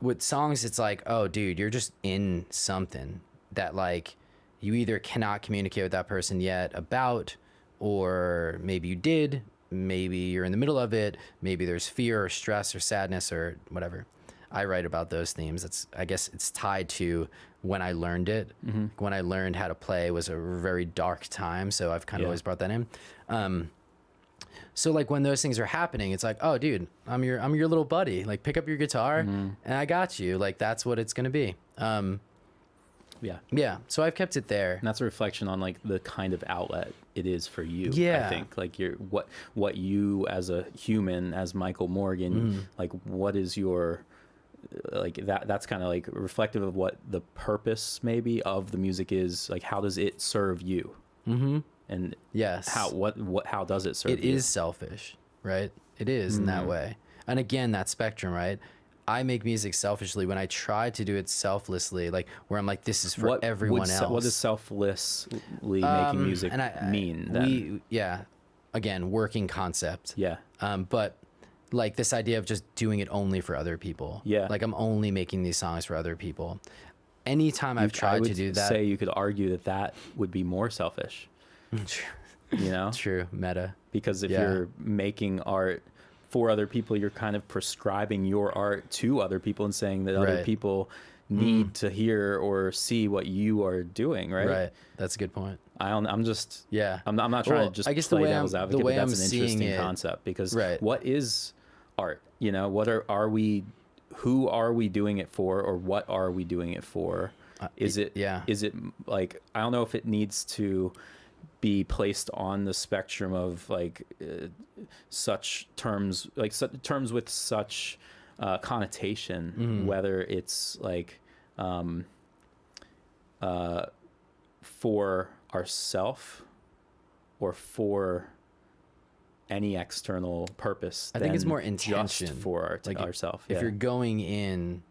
Speaker 3: with songs, it's like, oh, dude, you're just in something that like you either cannot communicate with that person yet about, or maybe you did, maybe you're in the middle of it. Maybe there's fear or stress or sadness or whatever. I write about those themes. I guess it's tied to when I learned it. Mm-hmm. When I learned how to play was a very dark time. So I've kind of always brought that in. So like when those things are happening, it's like, oh dude, I'm your little buddy. Like pick up your guitar and I got you. Like that's what it's going to be. Yeah. So I've kept it there.
Speaker 2: And that's a reflection on like the kind of outlet it is for you.
Speaker 3: Yeah.
Speaker 2: I think like what you as a human, as Michael Morgan, like what is your, like that's kind of like reflective of what the purpose maybe of the music is. Like how does it serve you? Mm-hmm. And
Speaker 3: yes,
Speaker 2: how does it serve you?
Speaker 3: It is selfish, right? It is in that way. And again, that spectrum, right? I make music selfishly when I try to do it selflessly, like where I'm like, this is for everyone else.
Speaker 2: What does selflessly making music mean then?
Speaker 3: Again, working concept.
Speaker 2: Yeah.
Speaker 3: But like this idea of just doing it only for other people.
Speaker 2: Yeah.
Speaker 3: Like I'm only making these songs for other people. Anytime I've tried to do that.
Speaker 2: Say you could argue that would be more selfish. You know?
Speaker 3: True. Meta.
Speaker 2: Because if you're making art for other people, you're kind of prescribing your art to other people and saying that other people need to hear or see what you are doing, right?
Speaker 3: Right. That's a good point.
Speaker 2: I'm not trying to just
Speaker 3: I guess
Speaker 2: play devil's advocate, but that's an interesting concept because
Speaker 3: right.
Speaker 2: What is art? You know, who are we doing it for, or what are we doing it for? Is it like, I don't know if it needs to be placed on the spectrum of like such terms, like terms with such connotation, whether it's like for ourself or for any external purpose.
Speaker 3: I think it's more intention
Speaker 2: just for ourselves.
Speaker 3: If you're going in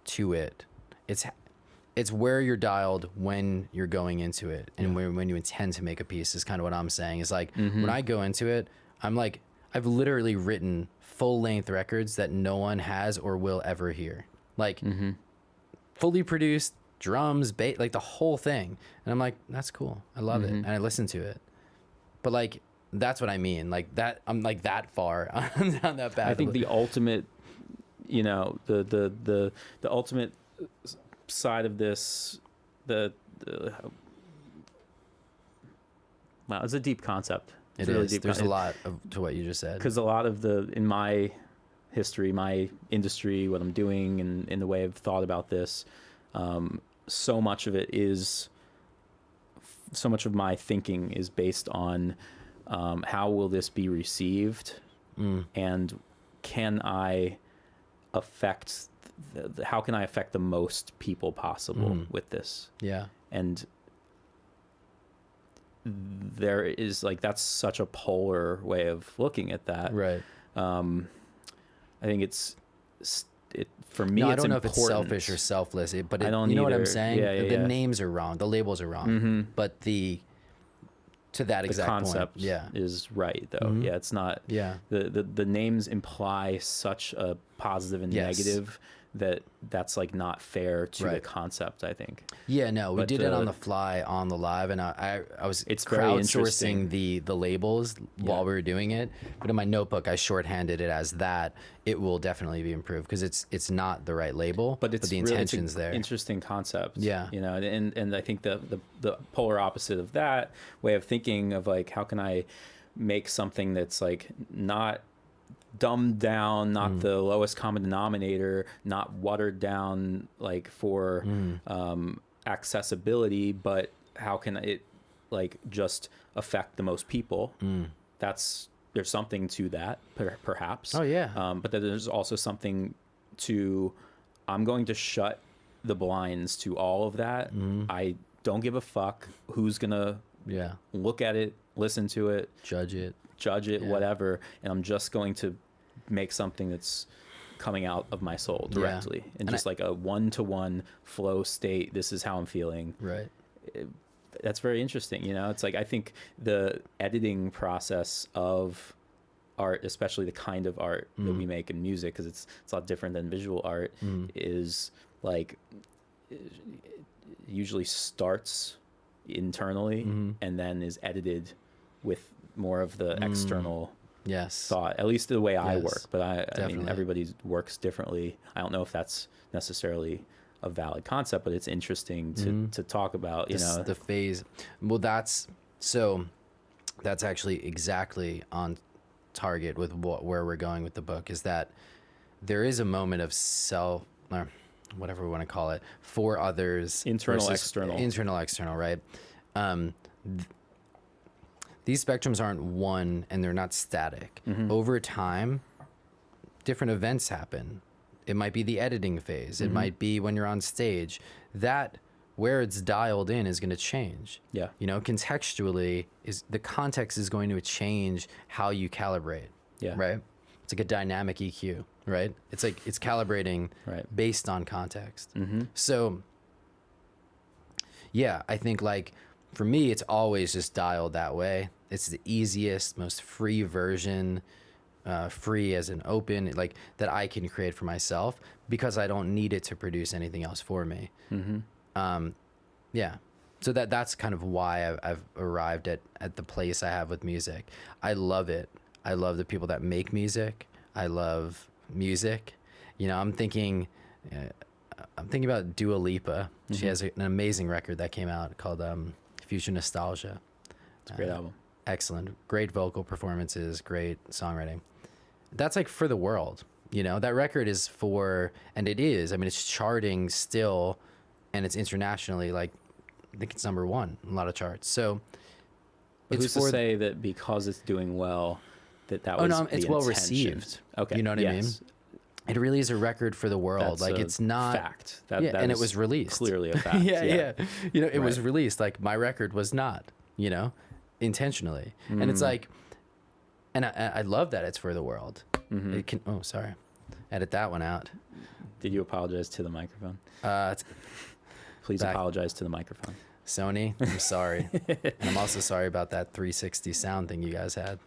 Speaker 3: to it, it's where you're dialed when you're going into it, and when you intend to make a piece is kind of what I'm saying. Is like when I go into it, I'm like, I've literally written full-length records that no one has or will ever hear, like fully produced, drums, bass, like the whole thing. And I'm like, that's cool, I love it, and I listen to it. But like, that's what I mean, like that I'm like that far down that path.
Speaker 2: I think the ultimate, you know, the ultimate side of this, wow, it's a deep concept.
Speaker 3: It is. There's a lot to what you just said.
Speaker 2: Because a lot of in my history, my industry, what I'm doing, and in the way I've thought about this, so much of it is, so much of my thinking is based on how will this be received, and can I affect how can I affect the most people possible with this? Yeah. And there is like, that's such a polar way of looking at that. Right. I think for me,
Speaker 3: I don't know if it's selfish or selfless, but you know what I'm saying? The names are wrong. The labels are wrong. But to that exact
Speaker 2: concept
Speaker 3: point,
Speaker 2: is right though. Yeah, it's not. Yeah, the names imply such a positive and negative that's like not fair to the concept, I think.
Speaker 3: Yeah, no, we did it on the fly on the live, and I was crowdsourcing the labels while we were doing it. But in my notebook, I shorthanded it as that. It will definitely be improved because it's not the right label, but the intention's there.
Speaker 2: Interesting concept. Yeah, you know, and I think the polar opposite of that way of thinking of like, how can I make something that's like not dumbed down, not the lowest common denominator, not watered down like for accessibility, but how can it like just affect the most people? There's something to that, perhaps.
Speaker 3: Oh yeah.
Speaker 2: But then there's also something to, I'm going to shut the blinds to all of that. I don't give a fuck who's gonna look at it, listen to it,
Speaker 3: judge it,
Speaker 2: whatever, and I'm just going to make something that's coming out of my soul directly, and just like a one-to-one flow state. This is how I'm feeling.
Speaker 3: Right.
Speaker 2: That's very interesting. You know, it's like, I think the editing process of art, especially the kind of art that we make in music, because it's a lot different than visual art, is like, it usually starts internally and then is edited with more of the external thought, at least the way I work. But I mean, everybody works differently. I don't know if that's necessarily a valid concept, but it's interesting to talk about, you know, the
Speaker 3: phase. Well, that's actually exactly on target with where we're going with the book, is that there is a moment of self, or whatever we want to call it, for others,
Speaker 2: internal, external,
Speaker 3: right? These spectrums aren't one, and they're not static. Over time, different events happen. It might be the editing phase. It might be when you're on stage. That, where it's dialed in, is going to change.
Speaker 2: Yeah.
Speaker 3: You know, contextually, the context is going to change how you calibrate.
Speaker 2: Yeah.
Speaker 3: Right? It's like a dynamic EQ, right? It's like it's calibrating based on context. So, yeah, I think like for me, it's always just dialed that way. It's the easiest, most free version. Free as an open, like that I can create for myself, because I don't need it to produce anything else for me. Yeah. So that's kind of why I've arrived at the place I have with music. I love it. I love the people that make music. I love music. You know, I'm thinking about Dua Lipa. She has an amazing record that came out called Future Nostalgia.
Speaker 2: It's a great album.
Speaker 3: Excellent. Great vocal performances, great songwriting. That's like for the world, you know, that record is for, and it is, I mean, it's charting still, and it's internationally, like, I think it's number one in a lot of charts. So
Speaker 2: but it's who's to say that because it's doing well, that was the
Speaker 3: it's
Speaker 2: intention.
Speaker 3: well received. Okay. You know what I mean? It really is a record for the world. Like, it's not
Speaker 2: fact.
Speaker 3: And it was released.
Speaker 2: Clearly a fact.
Speaker 3: yeah. You know, it was released. Like, my record was not, you know, intentionally. And it's like, and I love that it's for the world. It can, oh, sorry. Edit that one out.
Speaker 2: Did you apologize to the microphone? Please apologize to the microphone.
Speaker 3: Sony, I'm sorry. And I'm also sorry about that 360 sound thing you guys had.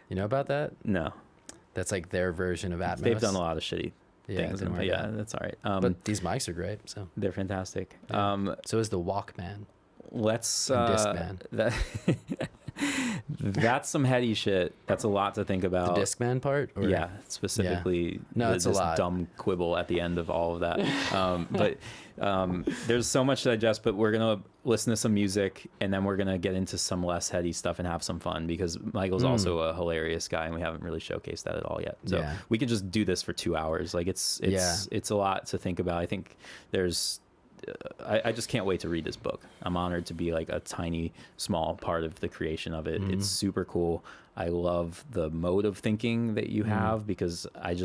Speaker 3: You know about that? No. That's like their version of Atmos.
Speaker 2: They've done a lot of shitty things. That's all right.
Speaker 3: But these mics are great, so
Speaker 2: they're fantastic.
Speaker 3: Yeah. So is the Walkman.
Speaker 2: Let's
Speaker 3: Discman.
Speaker 2: That's some heady shit. That's a lot to think about.
Speaker 3: The Discman part? Or?
Speaker 2: Yeah, specifically.
Speaker 3: Yeah. No, it's a lot.
Speaker 2: Dumb quibble at the end of all of that. But there's so much to digest, but we're going to listen to some music, and then we're going to get into some less heady stuff and have some fun, because Michael's also a hilarious guy, and we haven't really showcased that at all yet. So we could just do this for 2 hours. Like, it's a lot to think about. I think there's I just can't wait to read this book. I'm honored to be like a tiny, small part of the creation of it. It's super cool. I love the mode of thinking that you have, because I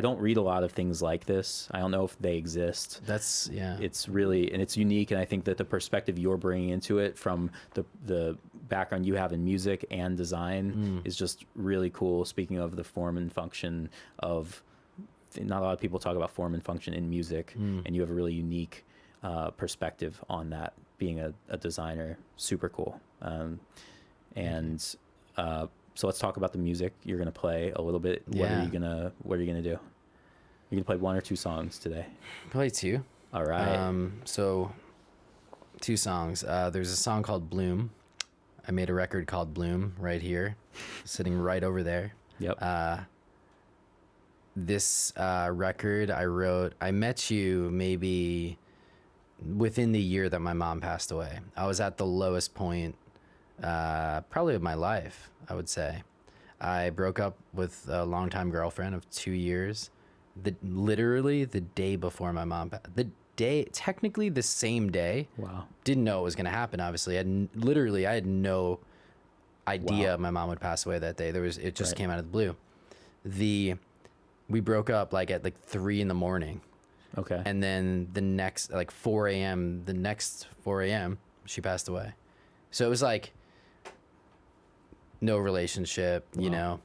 Speaker 2: don't read a lot of things like this. I don't know if they exist. It's really, and it's unique. And I think that the perspective you're bringing into it from the background you have in music and design is just really cool. Speaking of the form and function of, not a lot of people talk about form and function in music, and you have a really unique perspective on that, being a designer. Super cool. So let's talk about the music you're gonna play a little bit. What are you gonna do? You're gonna play 1 or 2 songs today?
Speaker 3: Play 2.
Speaker 2: All right.
Speaker 3: So 2 songs. There's a song called Bloom. I made a record called Bloom right here, sitting right over there.
Speaker 2: Yep.
Speaker 3: This record I met you maybe within the year that my mom passed away. I was at the lowest point probably of my life, I would say. I broke up with a longtime girlfriend of 2 years. literally the day before my mom, technically the same day.
Speaker 2: Wow.
Speaker 3: Didn't know it was going to happen. Obviously, I had no idea my mom would pass away that day. It just came out of the blue. We broke up like at like 3 a.m.
Speaker 2: Okay.
Speaker 3: And then the next, like 4 a.m., she passed away. So it was like no relationship, you know.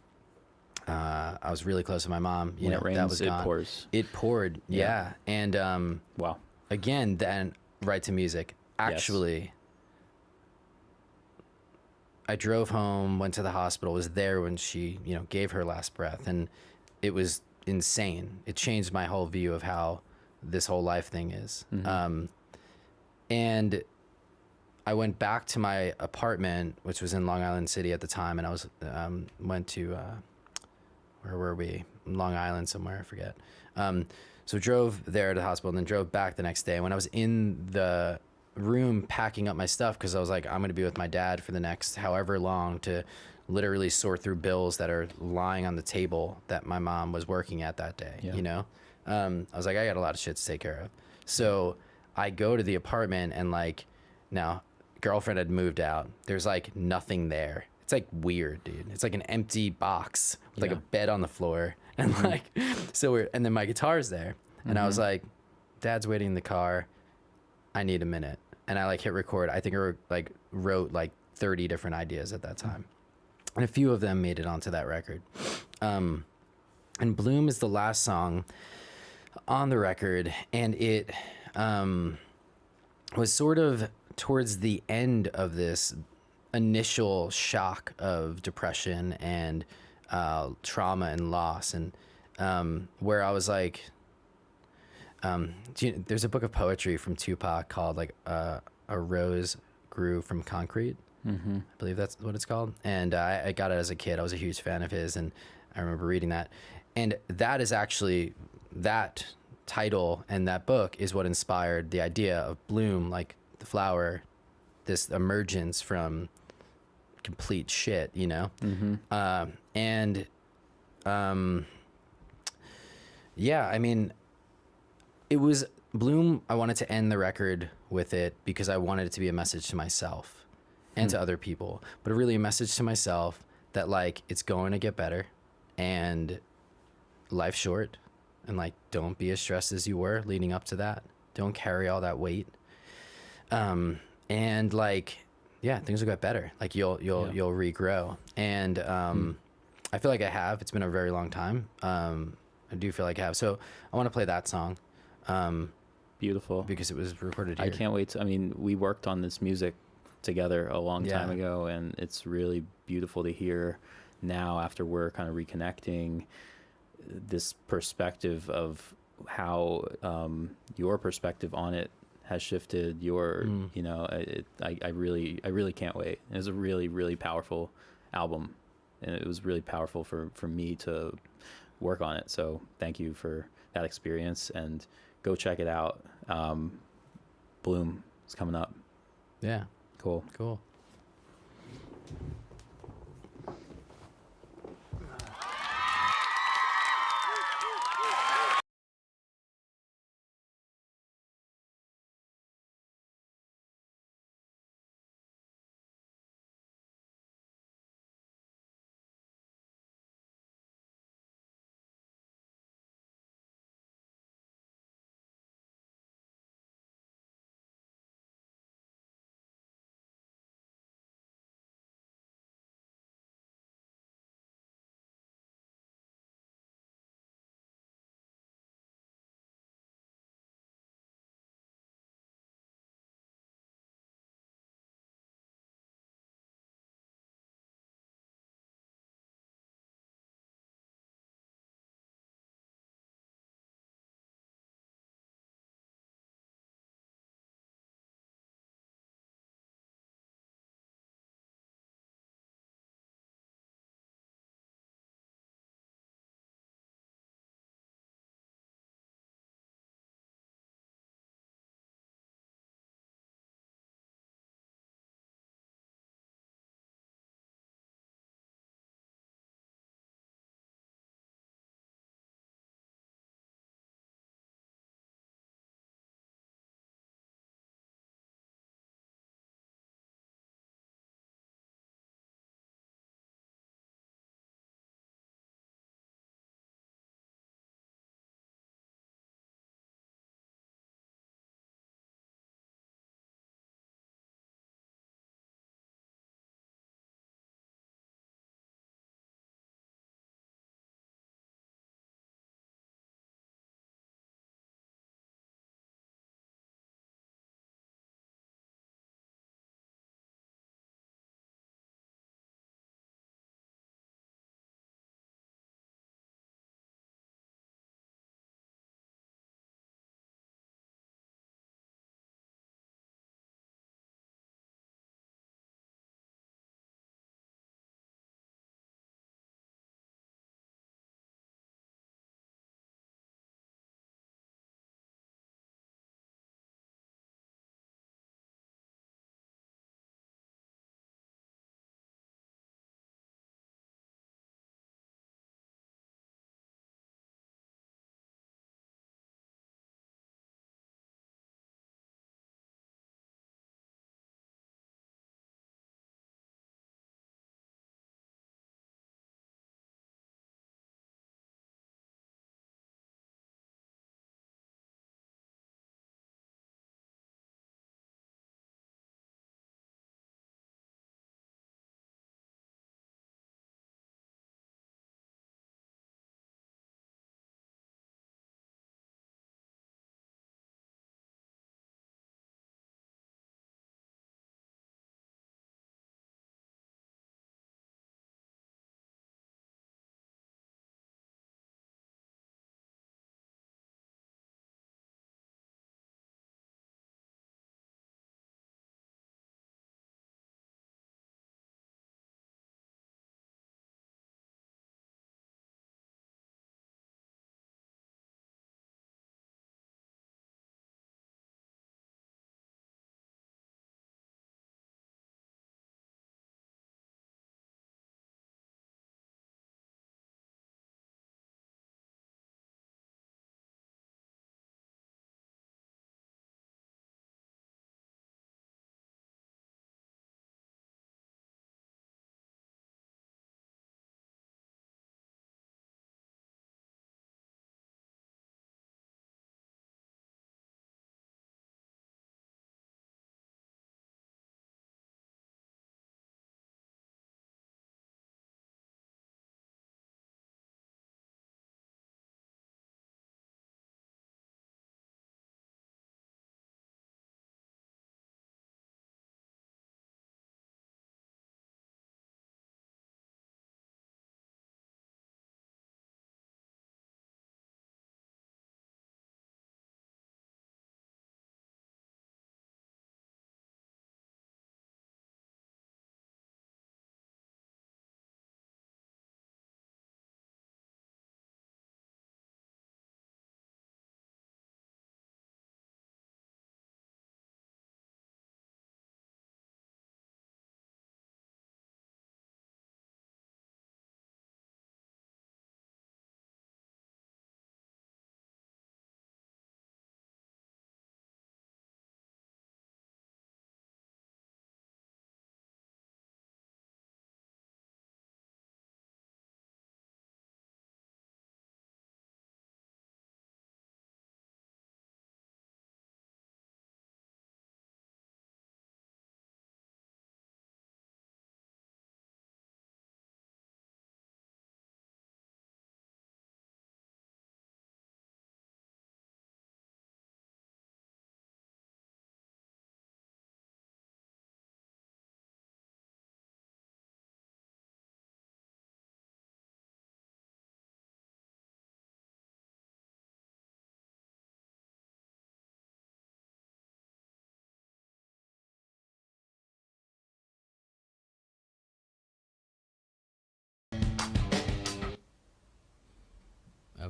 Speaker 3: I was really close to my mom. You know,
Speaker 2: it rains,
Speaker 3: that was gone.
Speaker 2: it pours.
Speaker 3: It poured, yeah. And
Speaker 2: wow.
Speaker 3: Again, then right to music. Actually, I drove home, went to the hospital, was there when she, you know, gave her last breath, and it was insane. It changed my whole view of how this whole life thing is. And I went back to my apartment, which was in Long Island City at the time, and I was went to where were we? Long Island somewhere, I forget. So drove there to the hospital and then drove back the next day. When I was in the room packing up my stuff, because I was like, I'm going to be with my dad for the next however long to literally sort through bills that are lying on the table that my mom was working at that day, you know? I was like, I got a lot of shit to take care of. So I go to the apartment and like, now girlfriend had moved out. There's like nothing there. It's like weird, dude. It's like an empty box with like a bed on the floor. And like, and then my guitar's there. And I was like, Dad's waiting in the car. I need a minute. And I like hit record. I think I like wrote like 30 different ideas at that time. And a few of them made it onto that record. And Bloom is the last song on the record. And it was sort of towards the end of this initial shock of depression and trauma and loss, and where I was like, there's a book of poetry from Tupac called like A Rose Grew from Concrete. I believe that's what it's called. And I got it as a kid. I was a huge fan of his, and I remember reading that. And that is actually, that title and that book is what inspired the idea of Bloom, like the flower, this emergence from complete shit, you know? Yeah, I mean, it was Bloom. I wanted to end the record with it because I wanted it to be a message to myself and to other people, but really a message to myself that like, it's going to get better and life's short, and like, don't be as stressed as you were leading up to that. Don't carry all that weight. And like, yeah, things will get better. Like you'll regrow. And I feel like I have. It's been a very long time. I do feel like I have. So I want to play that song.
Speaker 2: Beautiful.
Speaker 3: Because it was recorded here.
Speaker 2: I can't wait. I mean, we worked on this music together a long time ago, and it's really beautiful to hear now after we're kind of reconnecting this perspective of how your perspective on it has shifted. Your, you know, I really can't wait. It was a really, really powerful album, and it was really powerful for me to work on it. So thank you for that experience, and go check it out. Bloom is coming up.
Speaker 3: Yeah.
Speaker 2: Cool.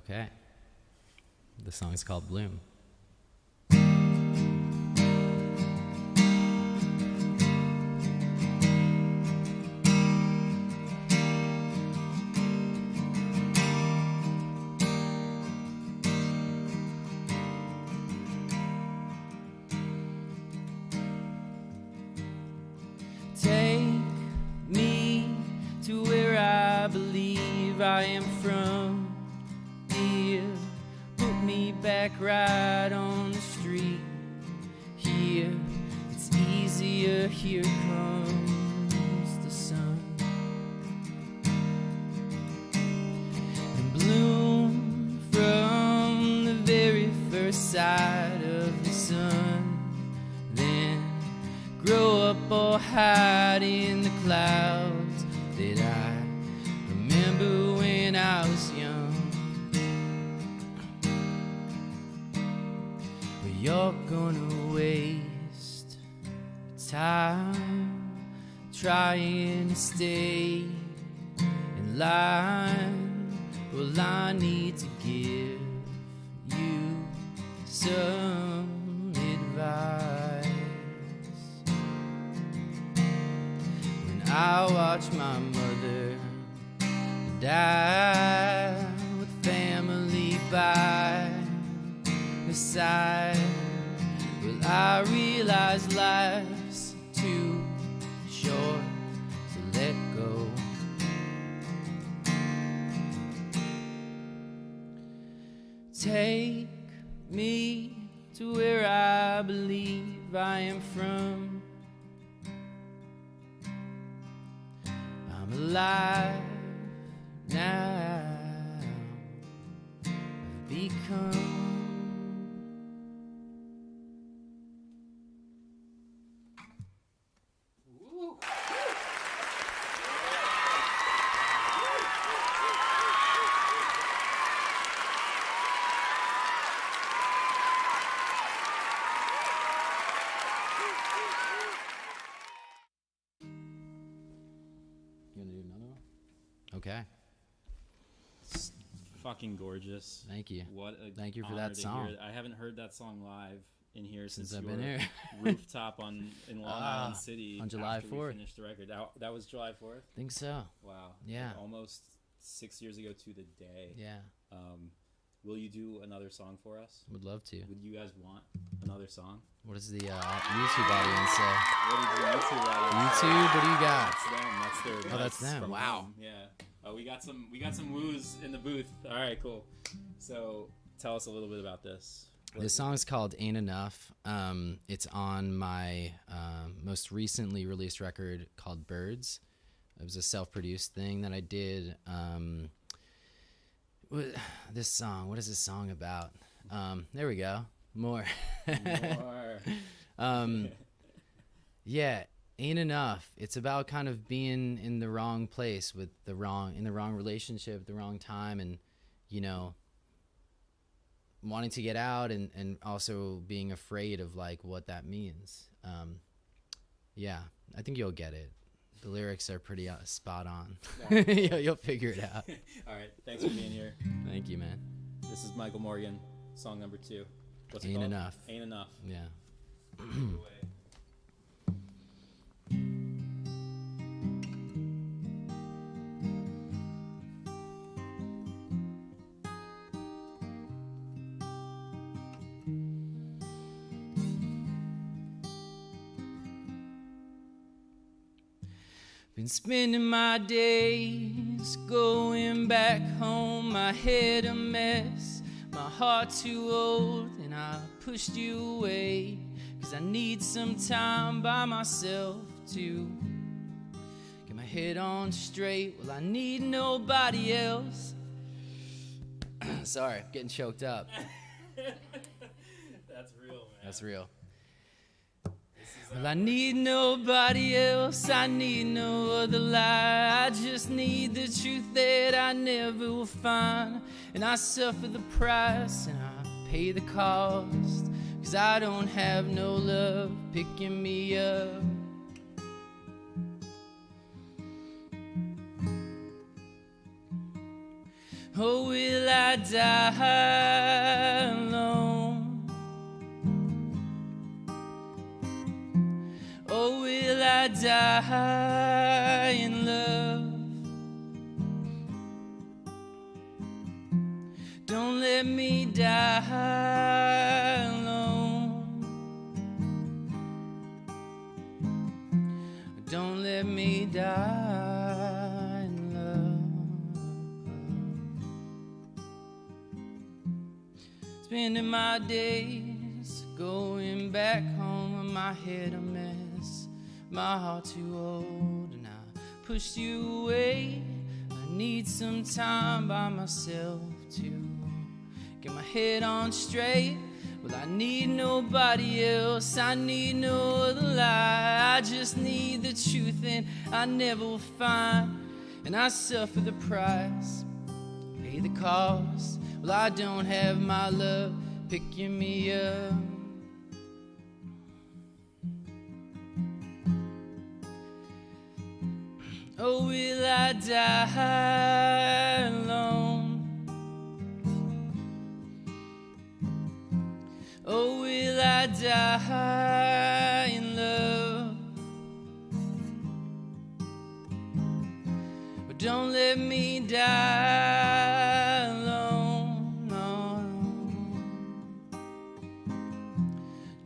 Speaker 3: Okay. The song's called Bloom.
Speaker 4: Take me to where I believe I am from. Dear, put me back right on the street. Here, it's easier. Here comes the sun. And bloom from the very first sight of the sun. Then grow up or hide in the clouds that I remember when I was young. But you're gonna waste time trying to stay in line. Well, I need to give you some advice. I watch my mother die with family by her side. Well, I realize life's too short to let go. Take me to where I believe I am from. I'm alive now. I've become.
Speaker 3: You want to do another one? Okay.
Speaker 2: It's fucking gorgeous.
Speaker 3: Thank you.
Speaker 2: What a
Speaker 3: Thank you for
Speaker 2: honor
Speaker 3: that
Speaker 2: to
Speaker 3: song.
Speaker 2: hear it. I haven't heard that song live in here since
Speaker 3: I've
Speaker 2: you
Speaker 3: been
Speaker 2: were
Speaker 3: here.
Speaker 2: rooftop in Long Island City
Speaker 3: on July
Speaker 2: after we
Speaker 3: 4th.
Speaker 2: finished the record. That was July 4th?
Speaker 3: Think so.
Speaker 2: Wow.
Speaker 3: Yeah.
Speaker 2: Like almost 6 years ago to the day.
Speaker 3: Yeah.
Speaker 2: Will you do another song for us?
Speaker 3: Would love to.
Speaker 2: Would you guys want another song?
Speaker 3: What does the YouTube audience say?
Speaker 2: What did the YouTube audience say?
Speaker 3: YouTube, what do you got?
Speaker 2: That's them. That's their
Speaker 3: Oh, that's
Speaker 2: advice
Speaker 3: them.
Speaker 2: from
Speaker 3: Wow.
Speaker 2: home. Yeah. Oh, we got some woos in the booth. All right, cool. So tell us a little bit about this.
Speaker 3: This song is called Ain't Enough. It's on my most recently released record called Birds. It was a self-produced thing that I did. This song, what is this song about? There we go. More. Yeah, Ain't Enough. It's about kind of being in the wrong place with in the wrong relationship, the wrong time, and, you know, wanting to get out and also being afraid of like what that means. Yeah, I think you'll get it. The lyrics are pretty spot on. You'll figure it out.
Speaker 2: All right, thanks for being here.
Speaker 3: Thank you, man.
Speaker 2: This is Michael Morgan, song number 2. What's it
Speaker 3: Ain't
Speaker 2: called?
Speaker 3: Enough.
Speaker 2: Ain't Enough.
Speaker 3: Yeah.
Speaker 2: Take it away.
Speaker 4: Been spending my days going back home, my head a mess, my heart too old, and I pushed you away, 'cause I need some time by myself to get my head on straight. Well, I need nobody else. Sorry, I'm getting choked up.
Speaker 2: That's real, man.
Speaker 3: That's real.
Speaker 4: Well, I need nobody else, I need no other lie. I just need the truth that I never will find. And I suffer the price and I pay the cost, 'cause I don't have no love picking me up. or will I die alone? Or will I die in love? Don't let me die alone. Don't let me die in love. Spending my days going back home with my head a mess, my heart too old, and I pushed you away. I need some time by myself to get my head on straight. Well, I need nobody else, I need no other lie. I just need the truth and I never will find. And I suffer the price, pay the cost. Well, I don't have my love picking me up. Oh, will I die alone? Oh, will I die in love? But don't let me die alone, no, no.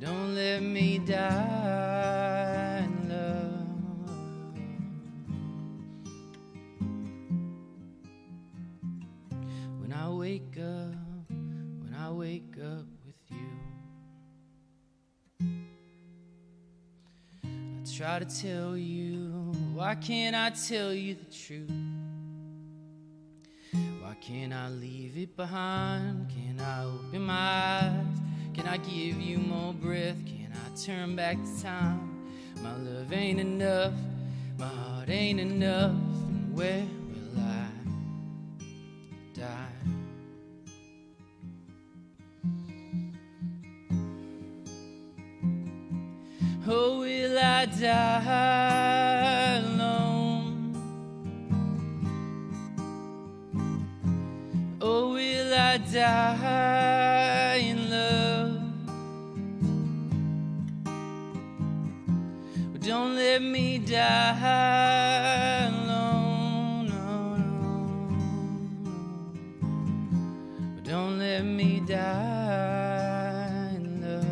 Speaker 4: Don't let me die in love. When I wake up with you, try to tell you, why can't I tell you the truth? Why can't I leave it behind? Can I open my eyes? Can I give you more breath? Can I turn back the time? My love ain't enough, my heart ain't enough, and where will I die? Oh, will I die alone? Or will I die in love? But don't let me die alone, no, no. But don't let me die in love.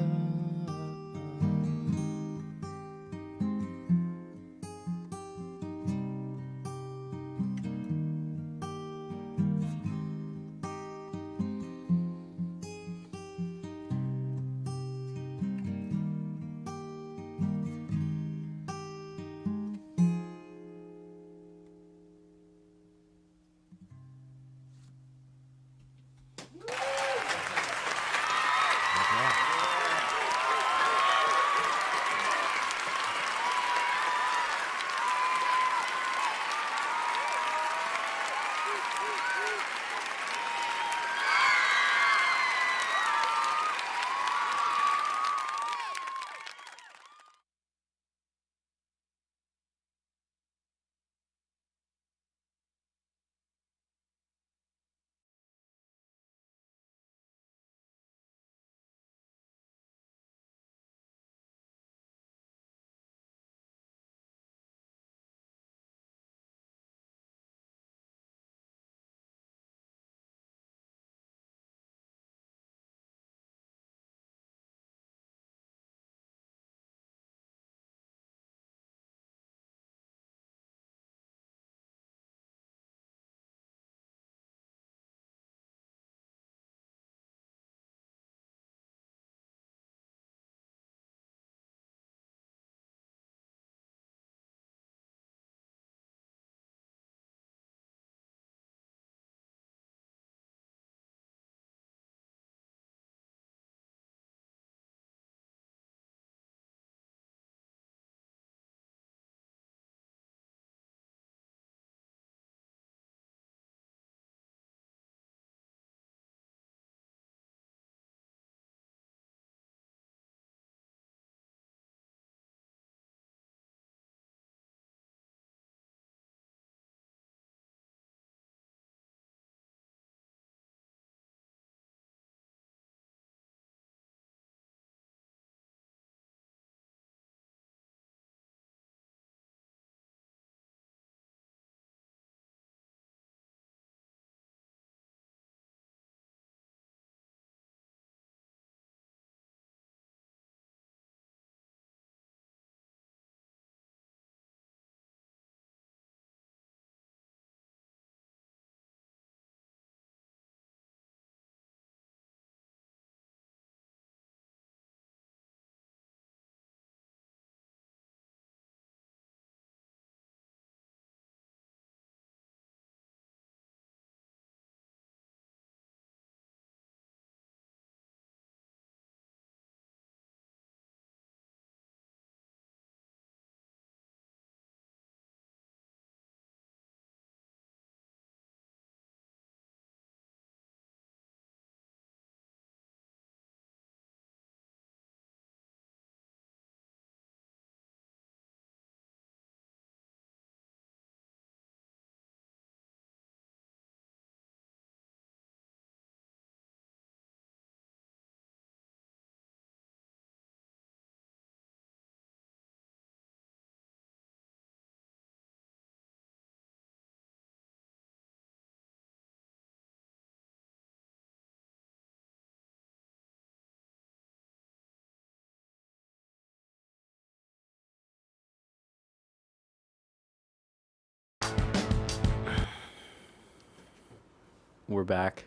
Speaker 2: we're back.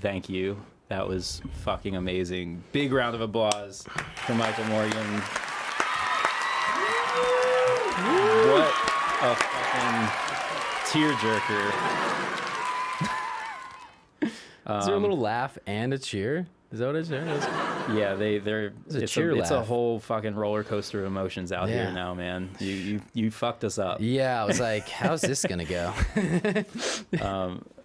Speaker 2: Thank you. That was fucking amazing. Big round of applause for Michael Morgan. What a fucking tearjerker.
Speaker 3: Is there a little laugh and a cheer? Is that what it is?
Speaker 2: Yeah, they're
Speaker 3: it's a
Speaker 2: a whole fucking roller coaster of emotions out here now, man. You fucked us up.
Speaker 3: Yeah, I was like, how's this gonna go?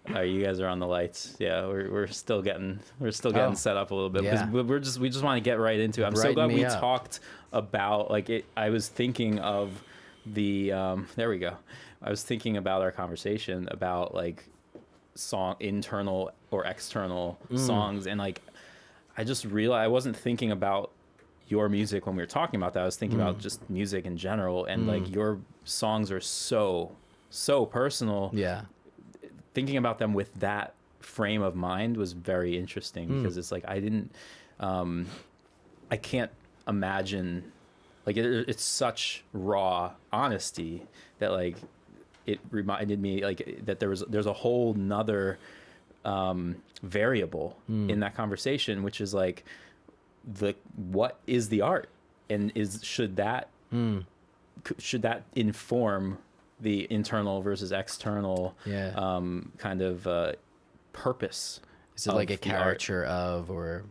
Speaker 2: You guys are on the lights. Yeah, we're still getting set up a little bit because we just want to get right into it. I'm so glad we talked about I was thinking of the there we go. I was thinking about our conversation about song internal or external songs, and I just realized I wasn't thinking about your music when we were talking about that. I was thinking about just music in general, and your songs are so personal.
Speaker 3: Yeah.
Speaker 2: Thinking about them with that frame of mind was very interesting because it's I can't imagine it's such raw honesty that it reminded me that there's a whole nother variable in that conversation, which is what is the art, and should that inform the internal versus external kind of purpose?
Speaker 3: Is it a caricature of, or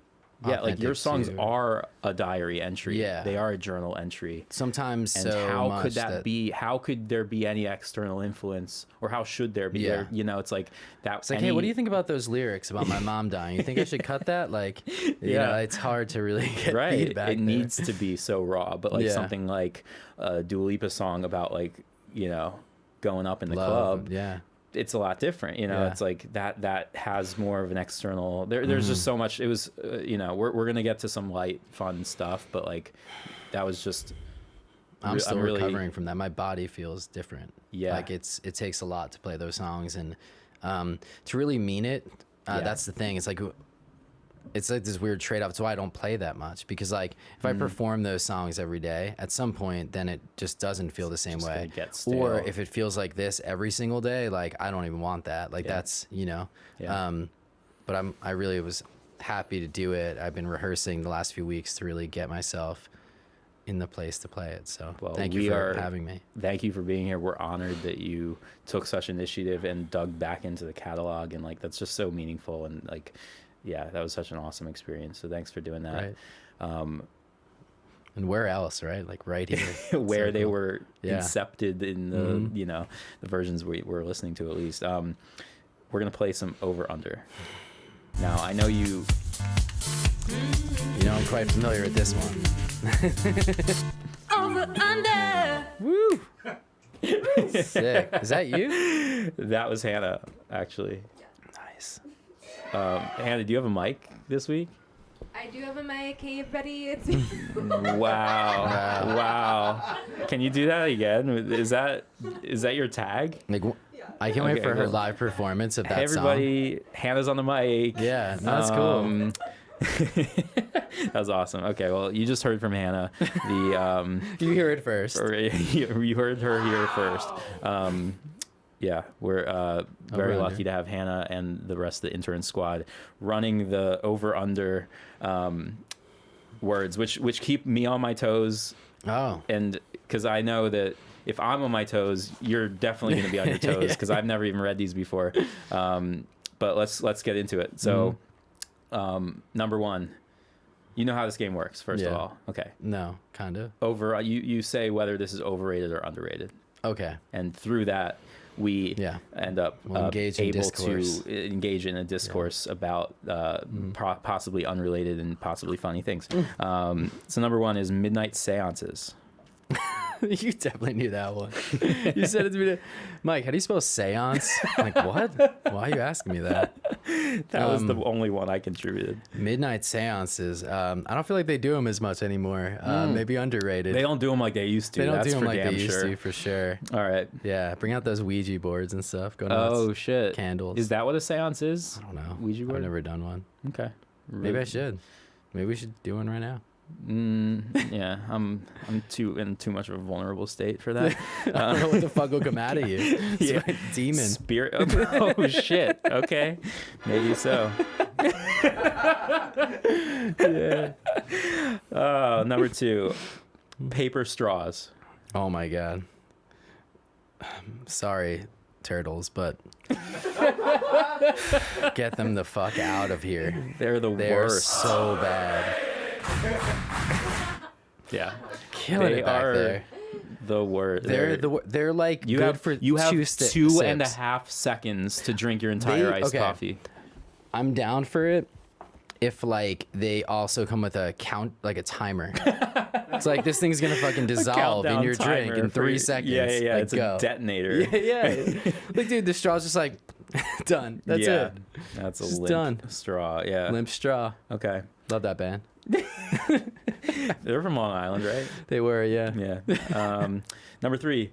Speaker 2: your songs are a diary entry.
Speaker 3: Yeah,
Speaker 2: they are a journal entry
Speaker 3: sometimes.
Speaker 2: And how could that be? How could there be any external influence, or how should there be?
Speaker 3: Yeah.
Speaker 2: It's that.
Speaker 3: It's hey, what do you think about those lyrics about my mom dying? You think I should cut that? You know, it's hard to really get feedback.
Speaker 2: It needs to be so raw, but something like a Dua Lipa song about going up in the club.
Speaker 3: Yeah.
Speaker 2: It's a lot different, it's that has more of an external, there's just so much. It was, we're going to get to some light, fun stuff, but that was just,
Speaker 3: I'm still recovering from that. My body feels different.
Speaker 2: Yeah.
Speaker 3: It takes a lot to play those songs, and to really mean it. That's the thing. It's this weird trade-off. That's why I don't play that much, because if I perform those songs every day, at some point, then it just doesn't feel the same way. Or if it feels like this every single day, I don't even want that. That's, but I really was happy to do it. I've been rehearsing the last few weeks to really get myself in the place to play it. So thank you for having me.
Speaker 2: Thank you for being here. We're honored that you took such initiative and dug back into the catalog, and that's just so meaningful, and yeah, that was such an awesome experience. So thanks for doing that.
Speaker 3: Right. And where else, right? Right here.
Speaker 2: Where they were incepted in the, the versions we were listening to, at least. We're going to play some Over Under. Now, I know
Speaker 3: I'm quite familiar with this one.
Speaker 5: Over Under.
Speaker 3: Woo! Sick. Is that you?
Speaker 2: That was Hannah, actually.
Speaker 3: Nice.
Speaker 2: Hannah, do you have a mic this week?
Speaker 5: I do have a mic. Hey, everybody. It's
Speaker 2: Wow. Can you do that again? Is that your tag?
Speaker 3: I can't wait for her live performance of that
Speaker 2: everybody, song. Hannah's on the mic.
Speaker 3: Yeah, that's cool.
Speaker 2: That was awesome. Okay, well, you just heard from Hannah.
Speaker 3: You heard it first.
Speaker 2: You heard her here first. Yeah, we're very lucky to have Hannah and the rest of the intern squad running the over-under words, which keep me on my toes.
Speaker 3: Oh.
Speaker 2: And because I know that if I'm on my toes, you're definitely going to be on your toes, because I've never even read these before. But let's get into it. So, number one, you know how this game works, first of all. Okay.
Speaker 3: No, kind of.
Speaker 2: You say whether this is overrated or underrated.
Speaker 3: Okay.
Speaker 2: And through that, we end up able to engage in a discourse about possibly unrelated and possibly funny things. So number one is midnight seances.
Speaker 3: You definitely knew that one. You said it to me. Mike, how do you spell seance? I'm like, what? Why are you asking me that?
Speaker 2: That was the only one I contributed.
Speaker 3: Midnight seances. I don't feel like they do them as much anymore. Maybe underrated.
Speaker 2: They don't do them like they used to.
Speaker 3: They don't
Speaker 2: That's
Speaker 3: do them
Speaker 2: for
Speaker 3: like
Speaker 2: damn
Speaker 3: they used
Speaker 2: sure.
Speaker 3: to, for sure.
Speaker 2: All right.
Speaker 3: Yeah, bring out those Ouija boards and stuff. Go nuts.
Speaker 2: Oh, shit.
Speaker 3: Candles.
Speaker 2: Is that what a seance is?
Speaker 3: I don't know.
Speaker 2: Ouija board?
Speaker 3: I've never done one.
Speaker 2: Okay.
Speaker 3: Maybe I should. Maybe we should do one right now.
Speaker 2: Yeah, I'm in too much of a vulnerable state for that.
Speaker 3: I don't know what the fuck will come out of you. It's
Speaker 2: Yeah.
Speaker 3: my demon.
Speaker 2: Spirit. Oh shit. Okay, maybe so. Yeah. Number 2, paper straws.
Speaker 3: Oh my god. Sorry, turtles, but get them the fuck out of here.
Speaker 2: They're the
Speaker 3: They're
Speaker 2: worst.
Speaker 3: so bad.
Speaker 2: Yeah,
Speaker 3: Killing
Speaker 2: they
Speaker 3: it back
Speaker 2: are
Speaker 3: there.
Speaker 2: the worst.
Speaker 3: They're like
Speaker 2: You
Speaker 3: good
Speaker 2: have
Speaker 3: for
Speaker 2: you have
Speaker 3: 2
Speaker 2: 2.5
Speaker 3: sips.
Speaker 2: seconds to drink your entire iced
Speaker 3: okay.
Speaker 2: coffee.
Speaker 3: I'm down for it if like they also come with a count, like a timer. It's like this thing's gonna fucking dissolve in
Speaker 2: Countdown
Speaker 3: your drink
Speaker 2: timer
Speaker 3: in
Speaker 2: for
Speaker 3: 3 seconds.
Speaker 2: Yeah.
Speaker 3: Like,
Speaker 2: It's
Speaker 3: go.
Speaker 2: a detonator.
Speaker 3: Yeah. Like, dude, the straw's just like done. That's
Speaker 2: Yeah,
Speaker 3: it.
Speaker 2: That's a
Speaker 3: Just
Speaker 2: limp
Speaker 3: done.
Speaker 2: straw. Yeah.
Speaker 3: Limp straw.
Speaker 2: Okay.
Speaker 3: Love that band.
Speaker 2: They're from Long Island, right?
Speaker 3: They were, yeah.
Speaker 2: Yeah. Number 3,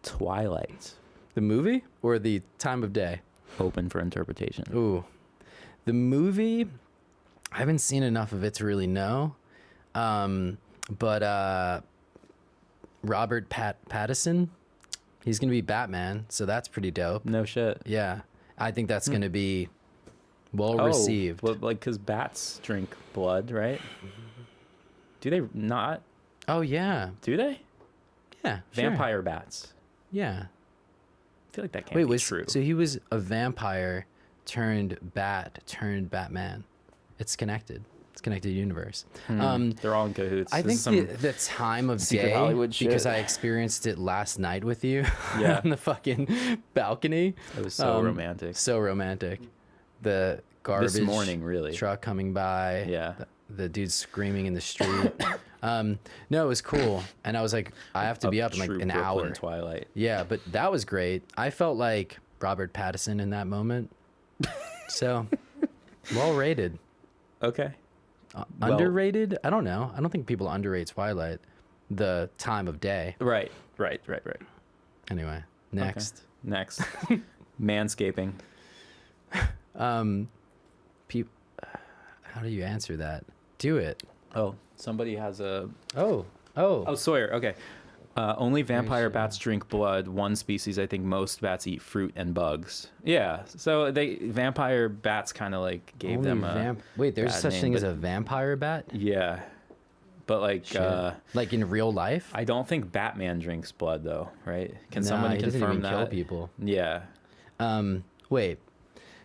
Speaker 2: Twilight.
Speaker 3: The movie or the time of day?
Speaker 2: Open for interpretation.
Speaker 3: Ooh. The movie, I haven't seen enough of it to really know. But Robert Pattinson, he's going to be Batman, so that's pretty dope.
Speaker 2: No shit.
Speaker 3: Yeah. I think that's going to be well received.
Speaker 2: Well, like, because bats drink blood, right? Do they not?
Speaker 3: Oh, yeah.
Speaker 2: Do they?
Speaker 3: Yeah. Sure.
Speaker 2: Vampire bats.
Speaker 3: Yeah.
Speaker 2: I feel like that can't
Speaker 3: Wait,
Speaker 2: be true.
Speaker 3: so he was a vampire turned bat turned Batman. It's connected. It's connected universe.
Speaker 2: They're all in cahoots.
Speaker 3: I
Speaker 2: This
Speaker 3: think
Speaker 2: is
Speaker 3: the time of
Speaker 2: secret
Speaker 3: day,
Speaker 2: Hollywood shit.
Speaker 3: because I experienced it last night with you
Speaker 2: Yeah.
Speaker 3: on the fucking balcony.
Speaker 2: It was so romantic.
Speaker 3: So romantic. The garbage
Speaker 2: morning, really.
Speaker 3: truck coming by.
Speaker 2: Yeah.
Speaker 3: The dude screaming in the street. No, it was cool. And I was like, I have to be up in like
Speaker 2: True
Speaker 3: an
Speaker 2: Brooklyn
Speaker 3: hour.
Speaker 2: Twilight.
Speaker 3: Yeah, but that was great. I felt like Robert Pattinson in that moment. So, well rated.
Speaker 2: Okay. Well-
Speaker 3: Underrated? I don't know. I don't think people underrate Twilight. The time of day.
Speaker 2: Right.
Speaker 3: Anyway, next.
Speaker 2: Okay. Next. Manscaping.
Speaker 3: How do you answer that? Do it.
Speaker 2: Oh, somebody has a...
Speaker 3: Oh.
Speaker 2: Oh, Sawyer. Okay. Only vampire
Speaker 3: sure.
Speaker 2: bats drink blood. One species, I think most bats eat fruit and bugs. Yeah. So vampire bats kind of like gave
Speaker 3: Only
Speaker 2: them a...
Speaker 3: Wait, there's
Speaker 2: bad
Speaker 3: such
Speaker 2: name,
Speaker 3: thing as
Speaker 2: but-
Speaker 3: a vampire bat?
Speaker 2: Yeah. But like...
Speaker 3: Shit. Like in real life?
Speaker 2: I don't think Batman drinks blood though, right? Can
Speaker 3: Nah,
Speaker 2: somebody
Speaker 3: he doesn't
Speaker 2: confirm
Speaker 3: even
Speaker 2: that?
Speaker 3: kill people.
Speaker 2: Yeah.
Speaker 3: Wait.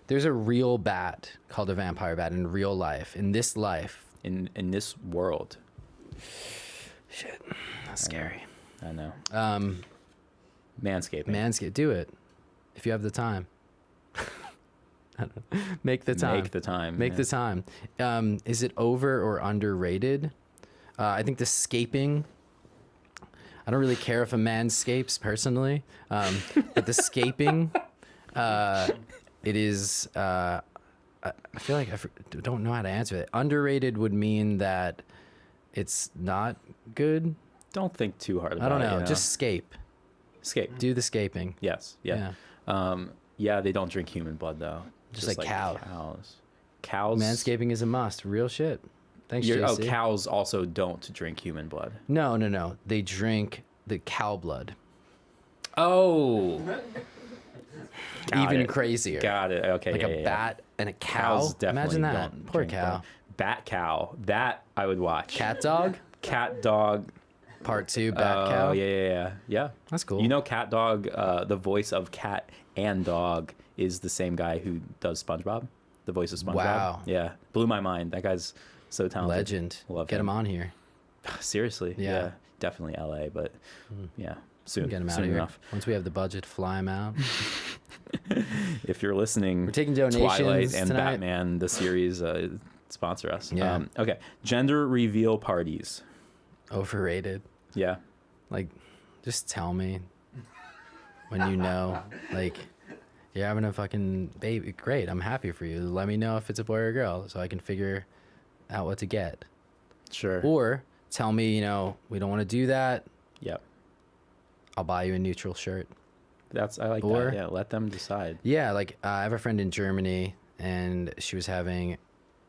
Speaker 3: There's a real bat called a vampire bat in real life. In this life.
Speaker 2: In this world.
Speaker 3: Shit. That's scary.
Speaker 2: I know. Manscaping.
Speaker 3: Manscaped, do it. If you have the time. I don't know. Make the time.
Speaker 2: Make the time.
Speaker 3: Make
Speaker 2: yeah.
Speaker 3: the time. Is it over or underrated? I think the scaping. I don't really care if a man scapes personally, but the scaping, it is. I feel like don't know how to answer it. Underrated would mean that it's not good.
Speaker 2: Don't think too hard about it.
Speaker 3: I don't know.
Speaker 2: You know?
Speaker 3: Just scape.
Speaker 2: Scape.
Speaker 3: Do the scaping.
Speaker 2: Yes. Yeah. Yeah, they don't drink human blood though.
Speaker 3: Just like cow.
Speaker 2: Cows.
Speaker 3: Manscaping is a must. Real shit. Thanks, JC.
Speaker 2: Cows also don't drink human blood.
Speaker 3: No. They drink the cow blood.
Speaker 2: Oh.
Speaker 3: Even crazier.
Speaker 2: Got it. Okay.
Speaker 3: Like
Speaker 2: yeah,
Speaker 3: a
Speaker 2: yeah,
Speaker 3: bat and a cow.
Speaker 2: Cows definitely
Speaker 3: Imagine that.
Speaker 2: don't
Speaker 3: Poor
Speaker 2: drink
Speaker 3: cow.
Speaker 2: blood. Bat cow. That I would watch.
Speaker 3: Cat dog.
Speaker 2: Cat dog.
Speaker 3: Part 2. Bat cow.
Speaker 2: Oh yeah.
Speaker 3: That's cool.
Speaker 2: You know, Cat Dog. The voice of Cat and Dog is the same guy who does SpongeBob. The voice of SpongeBob.
Speaker 3: Wow.
Speaker 2: Yeah, blew my mind. That guy's so talented.
Speaker 3: Legend.
Speaker 2: Love
Speaker 3: Get him on here.
Speaker 2: Seriously.
Speaker 3: Yeah.
Speaker 2: Definitely LA, but yeah, soon.
Speaker 3: Get him out
Speaker 2: soon
Speaker 3: of here.
Speaker 2: enough.
Speaker 3: Once we have the budget, fly him out.
Speaker 2: If you're listening,
Speaker 3: We're taking donations
Speaker 2: Twilight and
Speaker 3: tonight.
Speaker 2: Batman, the series, sponsor us.
Speaker 3: Yeah.
Speaker 2: Okay. Gender reveal parties.
Speaker 3: Overrated.
Speaker 2: Yeah.
Speaker 3: Like, just tell me when you know. Like, you're having a fucking baby. Great. I'm happy for you. Let me know if it's a boy or a girl so I can figure out what to get.
Speaker 2: Sure.
Speaker 3: Or tell me, we don't want to do that.
Speaker 2: Yep.
Speaker 3: I'll buy you a neutral shirt.
Speaker 2: I like
Speaker 3: Or-
Speaker 2: that. Yeah. Let them decide.
Speaker 3: Yeah, like I have a friend in Germany and she was having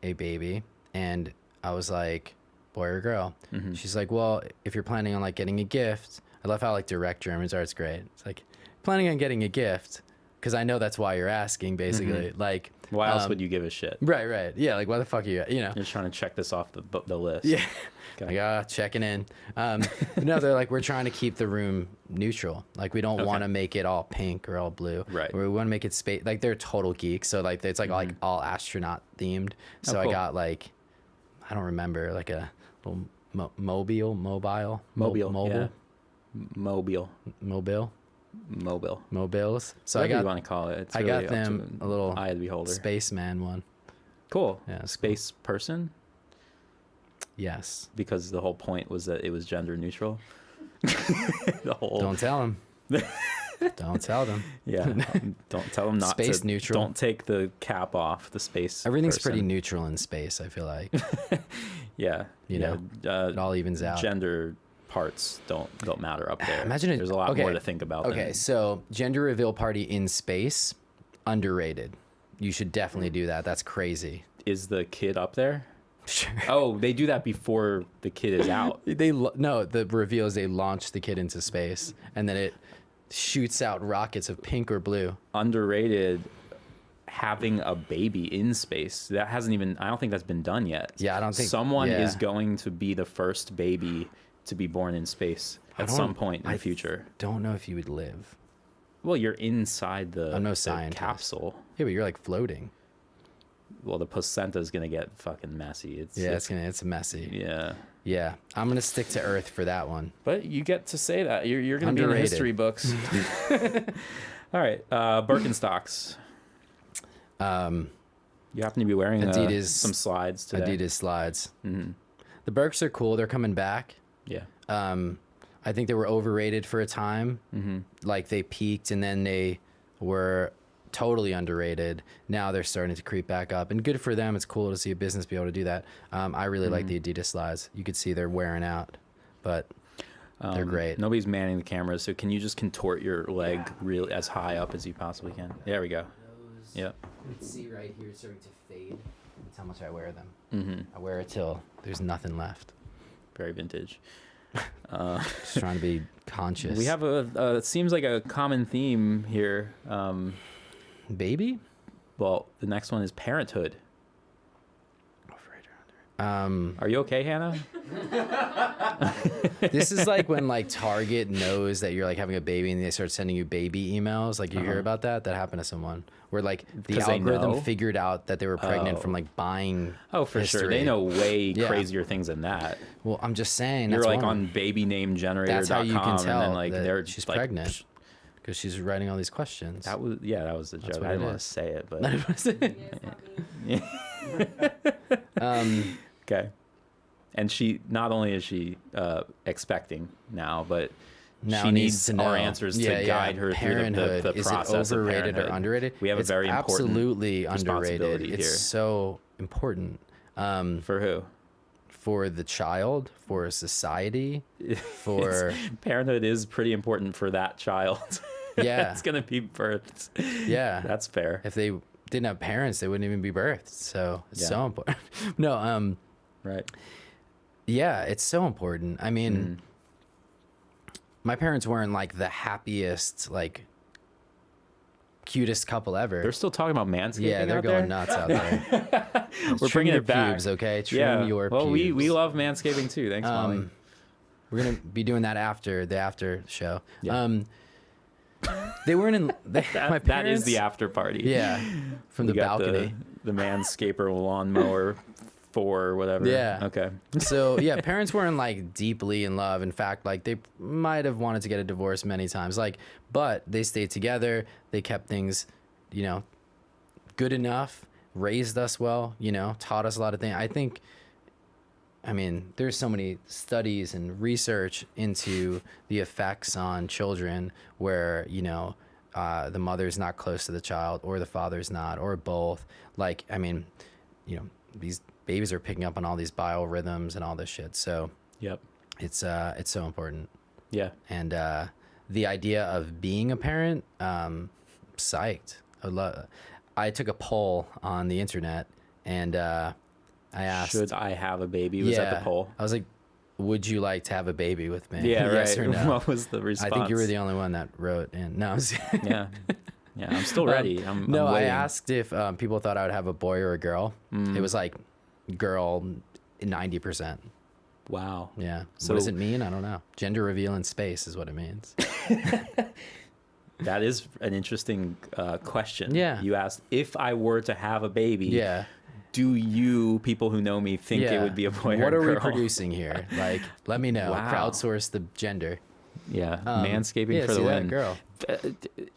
Speaker 3: a baby and I was like, boy or girl. She's like, well, if you're planning on like getting a gift, I love how like direct Germans are. It's great. It's like, planning on getting a gift, because I know that's why you're asking, basically. Like,
Speaker 2: why else would you give a shit?
Speaker 3: Right. Yeah, like, why the fuck are you know?
Speaker 2: You're trying to check this off the list.
Speaker 3: Yeah.
Speaker 2: Okay.
Speaker 3: Like, checking in. No, they're like, we're trying to keep the room neutral. Like, we don't want to make it all pink or all blue.
Speaker 2: Right.
Speaker 3: We want to make it space. Like, they're total geeks. So, like, it's like, all astronaut themed. So,
Speaker 2: cool.
Speaker 3: I got, like, I don't remember, like a little mobile. Mobiles. So
Speaker 2: Whatever
Speaker 3: I got,
Speaker 2: you want to call it. It's
Speaker 3: I
Speaker 2: really
Speaker 3: got
Speaker 2: up
Speaker 3: them
Speaker 2: to
Speaker 3: a little
Speaker 2: eye of the beholder.
Speaker 3: spaceman one.
Speaker 2: Cool.
Speaker 3: Yeah,
Speaker 2: Space person,
Speaker 3: Yes.
Speaker 2: because the whole point was that it was gender neutral. The whole
Speaker 3: Don't tell them. Don't tell them.
Speaker 2: yeah. Don't tell them not
Speaker 3: Space
Speaker 2: to.
Speaker 3: neutral.
Speaker 2: Don't take the cap off the space.
Speaker 3: Everything's
Speaker 2: person.
Speaker 3: pretty neutral in space, I feel like.
Speaker 2: Yeah.
Speaker 3: You know, it all evens out.
Speaker 2: Gender parts don't matter up there.
Speaker 3: Imagine it.
Speaker 2: There's a lot
Speaker 3: okay,
Speaker 2: more to think about.
Speaker 3: Okay,
Speaker 2: than,
Speaker 3: so gender reveal party in space, underrated. You should definitely do that. That's crazy.
Speaker 2: is the kid up there?
Speaker 3: Sure.
Speaker 2: Oh, they do that before the kid is out.
Speaker 3: No, the reveal is they launch the kid into space, and then it shoots out rockets of pink or blue.
Speaker 2: Underrated. Having a baby in space, that hasn't even, I don't think that's been done yet.
Speaker 3: Yeah, I don't think
Speaker 2: someone
Speaker 3: yeah.
Speaker 2: is going to be the first baby to be born in space at some point in the future.
Speaker 3: Don't know if you would live.
Speaker 2: Well, you're inside the,
Speaker 3: I'm no
Speaker 2: the
Speaker 3: scientist.
Speaker 2: capsule.
Speaker 3: Yeah, but you're like floating.
Speaker 2: Well, the placenta is gonna get fucking messy.
Speaker 3: It's messy.
Speaker 2: Yeah.
Speaker 3: Yeah, I'm gonna stick to Earth for that one.
Speaker 2: But you get to say that you're gonna be in the
Speaker 3: Underrated.
Speaker 2: history books. All right, Birkenstocks. You happen to be wearing
Speaker 3: Adidas,
Speaker 2: some slides today.
Speaker 3: Adidas slides.
Speaker 2: Mm-hmm.
Speaker 3: The Birks are cool. They're coming back.
Speaker 2: Yeah.
Speaker 3: I think they were overrated for a time.
Speaker 2: Mm-hmm.
Speaker 3: Like they peaked and then they were totally underrated. Now they're starting to creep back up, and good for them. It's cool to see a business be able to do that. I really like the Adidas slides. You could see they're wearing out, but they're great.
Speaker 2: Nobody's manning the cameras, so can you just contort your leg real as high up as you possibly can? There we go. Yep.
Speaker 3: You can see right here it's starting to fade. That's how much I wear them.
Speaker 2: Mm-hmm.
Speaker 3: I wear it till there's nothing left.
Speaker 2: Very vintage.
Speaker 3: Just trying to be conscious.
Speaker 2: We have it seems like a common theme here.
Speaker 3: Baby?
Speaker 2: Well, the next one is parenthood. Are you okay, Hannah?
Speaker 3: This is like when like Target knows that you're like having a baby and they start sending you baby emails. Like you hear about that? That happened to someone where like the
Speaker 2: 'Cause they
Speaker 3: algorithm
Speaker 2: know?
Speaker 3: figured out that they were pregnant from like buying.
Speaker 2: Oh, for sure.
Speaker 3: history.
Speaker 2: They know way
Speaker 3: Yeah.
Speaker 2: crazier things than that.
Speaker 3: Well, I'm just saying.
Speaker 2: You're
Speaker 3: That's
Speaker 2: like
Speaker 3: one.
Speaker 2: on babynamegenerator.com.
Speaker 3: That's how you can tell
Speaker 2: and then, like,
Speaker 3: that
Speaker 2: they're
Speaker 3: she's
Speaker 2: like,
Speaker 3: pregnant
Speaker 2: psh,
Speaker 3: because she's writing all these questions.
Speaker 2: that was the
Speaker 3: That's
Speaker 2: joke.
Speaker 3: what
Speaker 2: I
Speaker 3: it
Speaker 2: didn't want to
Speaker 3: is.
Speaker 2: say it, but
Speaker 5: Yeah, it's not me.
Speaker 2: okay. And she not only is she expecting now, but
Speaker 3: Now
Speaker 2: she
Speaker 3: needs
Speaker 2: needs
Speaker 3: to know.
Speaker 2: our answers to guide her through
Speaker 3: Parenthood.
Speaker 2: the
Speaker 3: Is
Speaker 2: process
Speaker 3: it overrated
Speaker 2: of parenthood.
Speaker 3: or underrated?
Speaker 2: We have
Speaker 3: It's
Speaker 2: a very important
Speaker 3: absolutely
Speaker 2: responsibility
Speaker 3: underrated. It's
Speaker 2: here.
Speaker 3: so important
Speaker 2: For who?
Speaker 3: for the child, for society, for
Speaker 2: Parenthood is pretty important for that child.
Speaker 3: Yeah.
Speaker 2: It's gonna be birthed.
Speaker 3: yeah.
Speaker 2: That's fair.
Speaker 3: If they didn't have parents, they wouldn't even be birthed. So it's so important. No,
Speaker 2: Right.
Speaker 3: yeah, it's so important. I mean, my parents weren't like the happiest, like cutest couple ever.
Speaker 2: They're still talking about manscaping.
Speaker 3: Yeah, they're
Speaker 2: out
Speaker 3: going
Speaker 2: there?
Speaker 3: nuts out there.
Speaker 2: We're
Speaker 3: Trim
Speaker 2: bringing
Speaker 3: your
Speaker 2: it back.
Speaker 3: pubes, okay? Trim
Speaker 2: Yeah.
Speaker 3: your
Speaker 2: Well,
Speaker 3: pubes.
Speaker 2: we love manscaping too. Thanks, Molly.
Speaker 3: We're gonna be doing that after the after show.
Speaker 2: Yeah.
Speaker 3: They weren't in. my parents,
Speaker 2: That is the after party.
Speaker 3: Yeah, from the
Speaker 2: We got
Speaker 3: balcony.
Speaker 2: The manscaper lawnmower 4 or whatever.
Speaker 3: Yeah.
Speaker 2: Okay.
Speaker 3: So yeah, parents weren't like deeply in love. In fact, like they might have wanted to get a divorce many times. Like, but they stayed together. They kept things, good enough. Raised us well. Taught us a lot of things. I mean, there's so many studies and research into the effects on children where, the mother's not close to the child or the father's not or both. Like, I mean, these babies are picking up on all these biorhythms and all this shit. So
Speaker 2: Yep.
Speaker 3: it's so important.
Speaker 2: Yeah.
Speaker 3: And the idea of being a parent, psyched. I took a poll on the internet and I asked,
Speaker 2: should I have a baby? Was that the poll?
Speaker 3: I was like, would you like to have a baby with me?
Speaker 2: Yeah,
Speaker 3: Yes
Speaker 2: right.
Speaker 3: or no?
Speaker 2: What was the response?
Speaker 3: I think you were the only one that wrote in. No, I was
Speaker 2: Yeah. Yeah, I'm still ready. I'm
Speaker 3: I
Speaker 2: waiting.
Speaker 3: asked if people thought I would have a boy or a girl. It was like girl 90%.
Speaker 2: Wow.
Speaker 3: Yeah.
Speaker 2: So
Speaker 3: what does it mean? I don't know. Gender reveal in space is what it means.
Speaker 2: That is an interesting question.
Speaker 3: Yeah.
Speaker 2: You asked, if I were to have a baby,
Speaker 3: Yeah.
Speaker 2: do you, people who know me, think it would be a boy or a girl?
Speaker 3: What are we producing here? Like, let me know.
Speaker 2: Wow.
Speaker 3: Crowdsource the gender.
Speaker 2: Yeah. Manscaping for the
Speaker 3: see that,
Speaker 2: win.
Speaker 3: girl.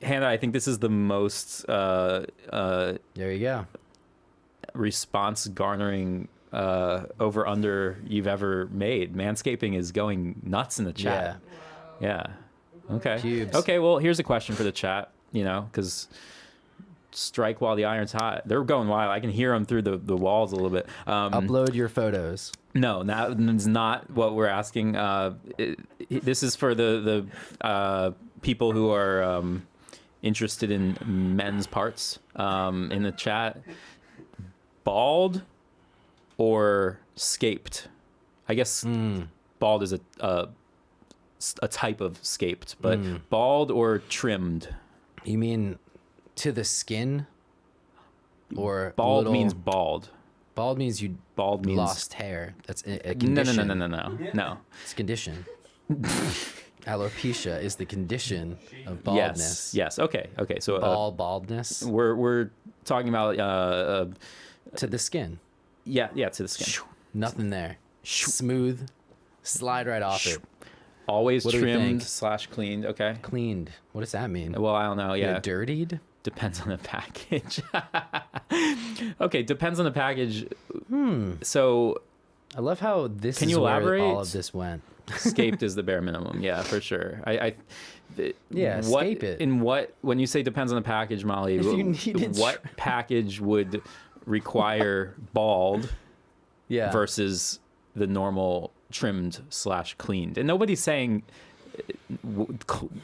Speaker 2: Hannah, I think this is the most
Speaker 3: There you go.
Speaker 2: response garnering over under you've ever made. Manscaping is going nuts in the chat. Yeah. Okay.
Speaker 3: Pubes.
Speaker 2: Okay, well, here's a question for the chat, because strike while the iron's hot. They're going wild. I can hear them through the walls a little bit.
Speaker 3: Upload your photos.
Speaker 2: No, that's not what we're asking. This is for the people who are interested in men's parts in the chat. Bald or scaped? I guess bald is a type of scaped, but bald or trimmed?
Speaker 3: You mean to the skin? Or
Speaker 2: Bald means bald.
Speaker 3: Bald means you
Speaker 2: Bald means
Speaker 3: lost hair. That's a
Speaker 2: no,
Speaker 3: condition.
Speaker 2: no.
Speaker 3: It's a condition. Alopecia is the condition of baldness.
Speaker 2: Yes. Okay. So
Speaker 3: Baldness
Speaker 2: we're talking about
Speaker 3: to the skin.
Speaker 2: yeah, to the skin.
Speaker 3: Nothing there. Smooth. Slide right off it.
Speaker 2: Always
Speaker 3: What do we
Speaker 2: trimmed
Speaker 3: think?
Speaker 2: / cleaned. Okay.
Speaker 3: Cleaned. What does that mean?
Speaker 2: Well, I don't know. Yeah.
Speaker 3: Dirtied?
Speaker 2: Depends on the package. Okay, depends on the package. So
Speaker 3: I love how this
Speaker 2: Can
Speaker 3: is
Speaker 2: you
Speaker 3: where
Speaker 2: elaborate?
Speaker 3: all of this went.
Speaker 2: scaped is the bare minimum. Yeah, for sure.
Speaker 3: Scape it.
Speaker 2: When you say depends on the package, Molly,
Speaker 3: If you needed
Speaker 2: what package would require bald versus the normal trimmed / cleaned? And nobody's saying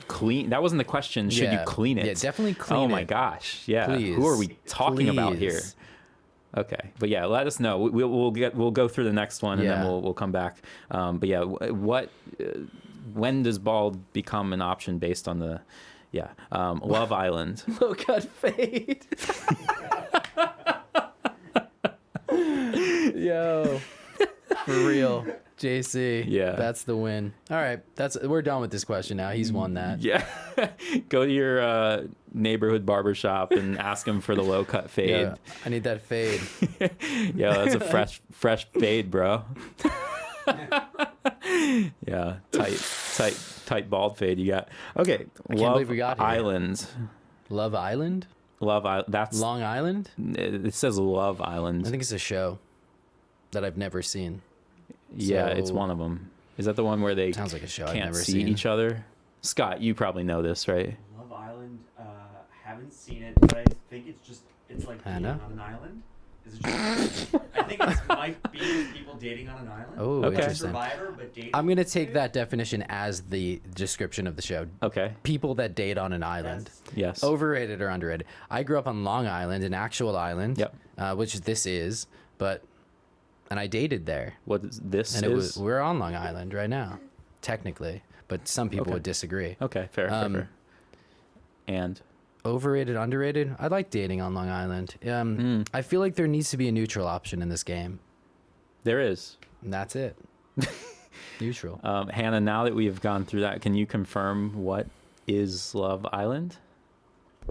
Speaker 2: clean. That wasn't the question. Should you clean it?
Speaker 3: Yeah, definitely clean it.
Speaker 2: Oh my gosh. Yeah.
Speaker 3: Please.
Speaker 2: Who are we talking about here?
Speaker 3: Please.
Speaker 2: Okay, but yeah, let us know. We'll go through the next one and then we'll come back. But yeah, when does bald become an option based on the Love Island?
Speaker 3: Low cut fade. Yo, for real, JC.
Speaker 2: Yeah.
Speaker 3: That's the win. All right, we're done with this question now. He's won that.
Speaker 2: Yeah, go to your neighborhood barbershop and ask him for the low cut fade.
Speaker 3: Yeah, I need that fade.
Speaker 2: Yeah, that's a fresh fade, bro. Yeah, tight bald fade you got. Okay,
Speaker 3: I can't believe we got here.
Speaker 2: Island.
Speaker 3: Love Island?
Speaker 2: Love Island. That's
Speaker 3: Long Island?
Speaker 2: It says Love Island.
Speaker 3: I think it's a show that I've never seen.
Speaker 2: Yeah,
Speaker 3: So-
Speaker 2: it's one of them. Is that the one where they
Speaker 3: Sounds like a show I've
Speaker 2: can't
Speaker 3: never
Speaker 2: see
Speaker 3: seen.
Speaker 2: each other? Scott, you probably know this, right?
Speaker 6: Love Island, haven't seen it, but I think it's like dating
Speaker 3: Hannah?
Speaker 6: on an island. Is it just, I think it might be people dating on an island.
Speaker 3: Oh,
Speaker 2: Okay.
Speaker 3: interesting.
Speaker 6: Survivor, but dating.
Speaker 3: I'm going to take that definition as the description of the show.
Speaker 2: Okay.
Speaker 3: People that date on an island.
Speaker 2: Yes.
Speaker 3: Overrated or underrated? I grew up on Long Island, an actual island,
Speaker 2: Yep.
Speaker 3: which this is, and I dated there.
Speaker 2: What is this?
Speaker 3: And we're on Long Island right now, technically, but some people
Speaker 2: Okay.
Speaker 3: would disagree.
Speaker 2: Okay, fair. And
Speaker 3: Overrated, underrated? I like dating on Long Island. I feel like there needs to be a neutral option in this game.
Speaker 2: there is.
Speaker 3: And that's it. Neutral.
Speaker 2: Hannah, now that we've gone through that, can you confirm what is Love Island?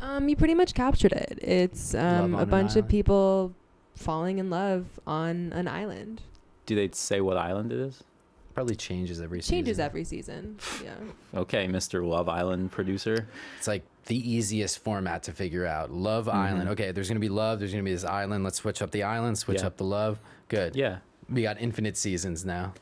Speaker 7: You pretty much captured it. It's
Speaker 3: Love on
Speaker 7: a
Speaker 3: an
Speaker 7: bunch of
Speaker 3: island.
Speaker 7: people falling in love on an island.
Speaker 2: Do they say what island it is?
Speaker 3: Probably changes every season.
Speaker 7: Changes every season. Yeah.
Speaker 2: Okay, Mr. Love Island producer.
Speaker 3: It's like the easiest format to figure out. Love Island. Okay, there's going to be love. There's going to be this island. Let's switch up the island, switch
Speaker 2: Yeah.
Speaker 3: up the love. Good.
Speaker 2: Yeah.
Speaker 3: We got infinite seasons now.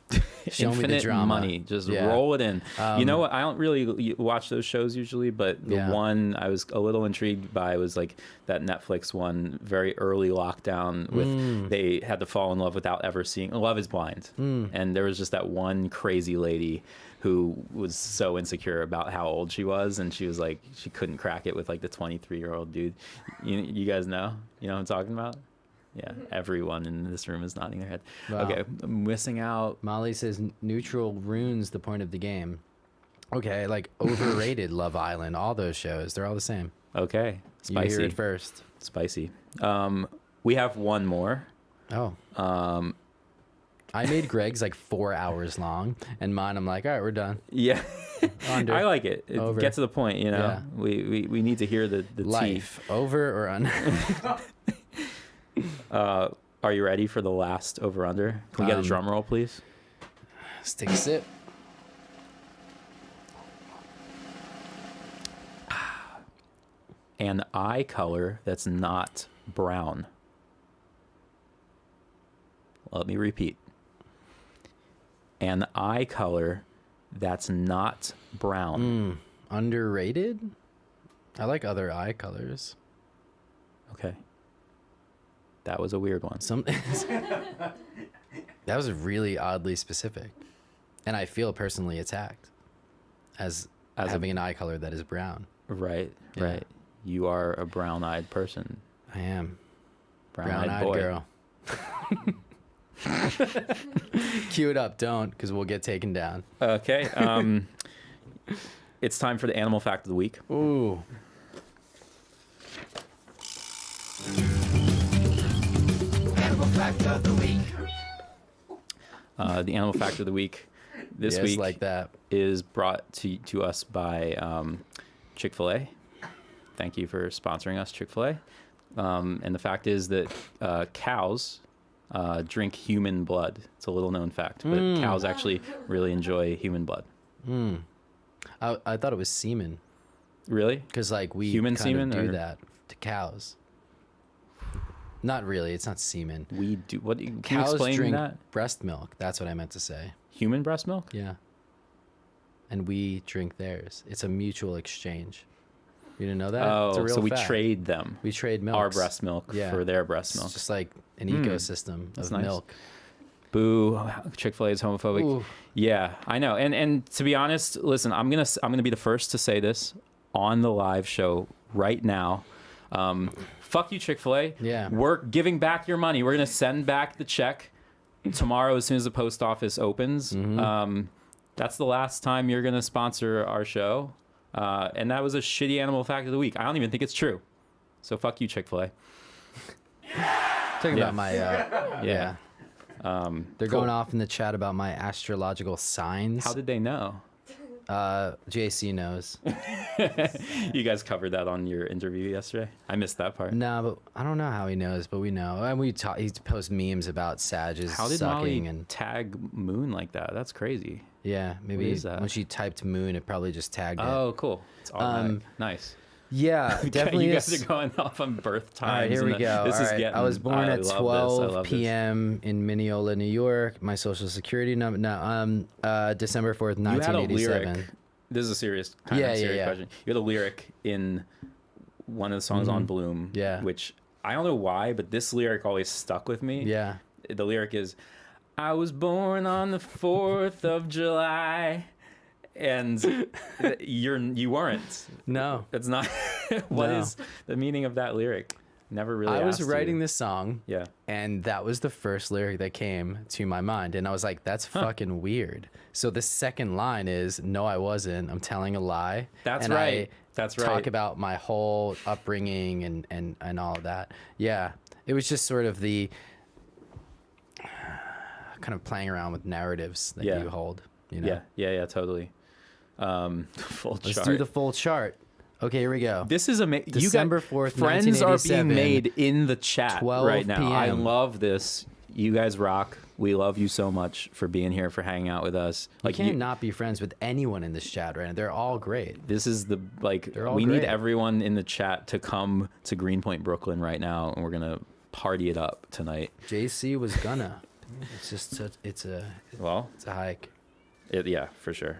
Speaker 3: Show me the
Speaker 2: Infinite
Speaker 3: drama.
Speaker 2: money. Just
Speaker 3: Yeah.
Speaker 2: roll it in. You know what? I don't really watch those shows usually, but the
Speaker 3: Yeah.
Speaker 2: one I was a little intrigued by was like that Netflix one, very early lockdown with they had to fall in love without ever seeing Love is Blind. And there was just that one crazy lady who was so insecure about how old she was, and she was like, she couldn't crack it with like the 23-year-old dude. You guys know? You know what I'm talking about? Yeah, everyone in this room is nodding their head.
Speaker 3: Wow.
Speaker 2: Okay, missing out.
Speaker 3: Molly says neutral ruins the point of the game. Okay, like overrated Love Island, all those shows, they're all the same.
Speaker 2: Okay, spicy.
Speaker 3: You hear it first.
Speaker 2: Spicy. We have one more.
Speaker 3: Oh. I made Greg's like 4 hours long, and mine I'm like, all right, we're done.
Speaker 2: Yeah.
Speaker 3: Under.
Speaker 2: I like it.
Speaker 3: Over.
Speaker 2: Get to the point, you know.
Speaker 3: Yeah.
Speaker 2: We need to hear the
Speaker 3: Life,
Speaker 2: tea.
Speaker 3: over or under?
Speaker 2: Are you ready for the last over under? Can we get a drum roll, please?
Speaker 3: Let's take a sip.
Speaker 2: An eye color that's not brown. Let me repeat. An eye color that's not brown.
Speaker 3: Underrated? I like other eye colors.
Speaker 2: Okay. That was a weird one.
Speaker 3: That was really oddly specific. And I feel personally attacked as having an eye color that is brown.
Speaker 2: Right,
Speaker 3: Yeah.
Speaker 2: right. You are a brown-eyed person.
Speaker 3: I am.
Speaker 2: Brown-eyed
Speaker 3: Brown-eyed
Speaker 2: boy.
Speaker 3: girl. Cue it up, don't, because we'll get taken down.
Speaker 2: Okay. It's time for the animal fact of the week.
Speaker 3: Ooh. Animal fact of the week.
Speaker 2: The animal fact of the week this
Speaker 3: Yes,
Speaker 2: week
Speaker 3: like that.
Speaker 2: is brought to us by Chick-fil-A. Thank you for sponsoring us, Chick-fil-A. And the fact is that cows drink human blood. It's a little known fact, but cows actually really enjoy human blood.
Speaker 3: I thought it was semen,
Speaker 2: Really?
Speaker 3: because like we
Speaker 2: Human
Speaker 3: kind
Speaker 2: semen,
Speaker 3: of do
Speaker 2: or-
Speaker 3: that to cows. Not really. It's not semen.
Speaker 2: We do. What? Can you
Speaker 3: Cows
Speaker 2: explain
Speaker 3: drink
Speaker 2: that?
Speaker 3: breast milk. That's what I meant to say.
Speaker 2: Human breast milk?
Speaker 3: Yeah. And we drink theirs. It's a mutual exchange. You didn't know that? It's a
Speaker 2: Oh,
Speaker 3: real
Speaker 2: so we
Speaker 3: fact.
Speaker 2: trade them.
Speaker 3: We trade milk.
Speaker 2: Our breast milk
Speaker 3: Yeah.
Speaker 2: for their breast
Speaker 3: It's
Speaker 2: milk.
Speaker 3: just like an ecosystem
Speaker 2: That's
Speaker 3: of
Speaker 2: nice.
Speaker 3: milk.
Speaker 2: Boo! Chick-fil-A is homophobic.
Speaker 3: Ooh.
Speaker 2: Yeah, I know. And to be honest, listen, I'm gonna be the first to say this on the live show right now. Fuck you, Chick-fil-A.
Speaker 3: Yeah.
Speaker 2: We're giving back your money. We're gonna send back the check tomorrow as soon as the post office opens. That's the last time you're gonna sponsor our show. And that was a shitty animal fact of the week. I don't even think it's true. So fuck you, Chick-fil-A.
Speaker 3: Talking
Speaker 2: Yeah.
Speaker 3: about my yeah. They're
Speaker 2: Cool.
Speaker 3: going off in the chat about my astrological signs.
Speaker 2: How did they know?
Speaker 3: JC knows.
Speaker 2: You guys covered that on your interview yesterday. I missed that part.
Speaker 3: No, but I don't know how he knows, but we know. And he posts memes about Sages
Speaker 2: How did
Speaker 3: sucking
Speaker 2: Molly
Speaker 3: and
Speaker 2: tag Moon like that? That's crazy.
Speaker 3: yeah, maybe
Speaker 2: is that?
Speaker 3: when she typed moon, it probably just tagged it.
Speaker 2: Oh, cool. It's automatic. Nice.
Speaker 3: Yeah, definitely.
Speaker 2: You guys
Speaker 3: is.
Speaker 2: are going off on birth times.
Speaker 3: All right, here we
Speaker 2: and
Speaker 3: go.
Speaker 2: This
Speaker 3: All
Speaker 2: is
Speaker 3: right.
Speaker 2: getting,
Speaker 3: I was born
Speaker 2: I
Speaker 3: at
Speaker 2: love this. I
Speaker 3: 12
Speaker 2: love this.
Speaker 3: p.m. in Mineola, New York. My social security number, December 4th,
Speaker 2: You had a
Speaker 3: 1987.
Speaker 2: lyric. This is a serious, kind of serious question. You had a lyric in one of the songs on Bloom.
Speaker 3: Yeah.
Speaker 2: Which I don't know why, but this lyric always stuck with me.
Speaker 3: Yeah.
Speaker 2: The lyric is, "I was born on the 4th of July," and you weren't.
Speaker 3: No.
Speaker 2: That's not. What
Speaker 3: No.
Speaker 2: is the meaning of that lyric? Never really.
Speaker 3: I was
Speaker 2: asked
Speaker 3: writing
Speaker 2: you.
Speaker 3: this song.
Speaker 2: Yeah.
Speaker 3: And that was the first lyric that came to my mind. And I was like, that's fucking weird. So the second line is, no, I wasn't. I'm telling a lie.
Speaker 2: That's
Speaker 3: and
Speaker 2: right.
Speaker 3: I
Speaker 2: That's
Speaker 3: talk
Speaker 2: right.
Speaker 3: about my whole upbringing and all of that. Yeah. It was just sort of the kind of playing around with narratives that
Speaker 2: Yeah.
Speaker 3: you hold. You know?
Speaker 2: Yeah, totally. Full
Speaker 3: Let's
Speaker 2: chart.
Speaker 3: do the full chart. Okay, here we go.
Speaker 2: This is amazing.
Speaker 3: December 4th,
Speaker 2: friends are being
Speaker 3: 1987,
Speaker 2: made in the chat
Speaker 3: 12
Speaker 2: right now. I
Speaker 3: p.m..
Speaker 2: love this. You guys rock. We love you so much for being here, for hanging out with us.
Speaker 3: You can't not be friends with anyone in this chat right now. They're all great.
Speaker 2: This is the
Speaker 3: They're all
Speaker 2: we need
Speaker 3: great.
Speaker 2: everyone in the chat to come to Greenpoint, Brooklyn right now, and we're gonna party it up tonight.
Speaker 3: JC was gonna. It's just it's a hike.
Speaker 2: Yeah, for sure.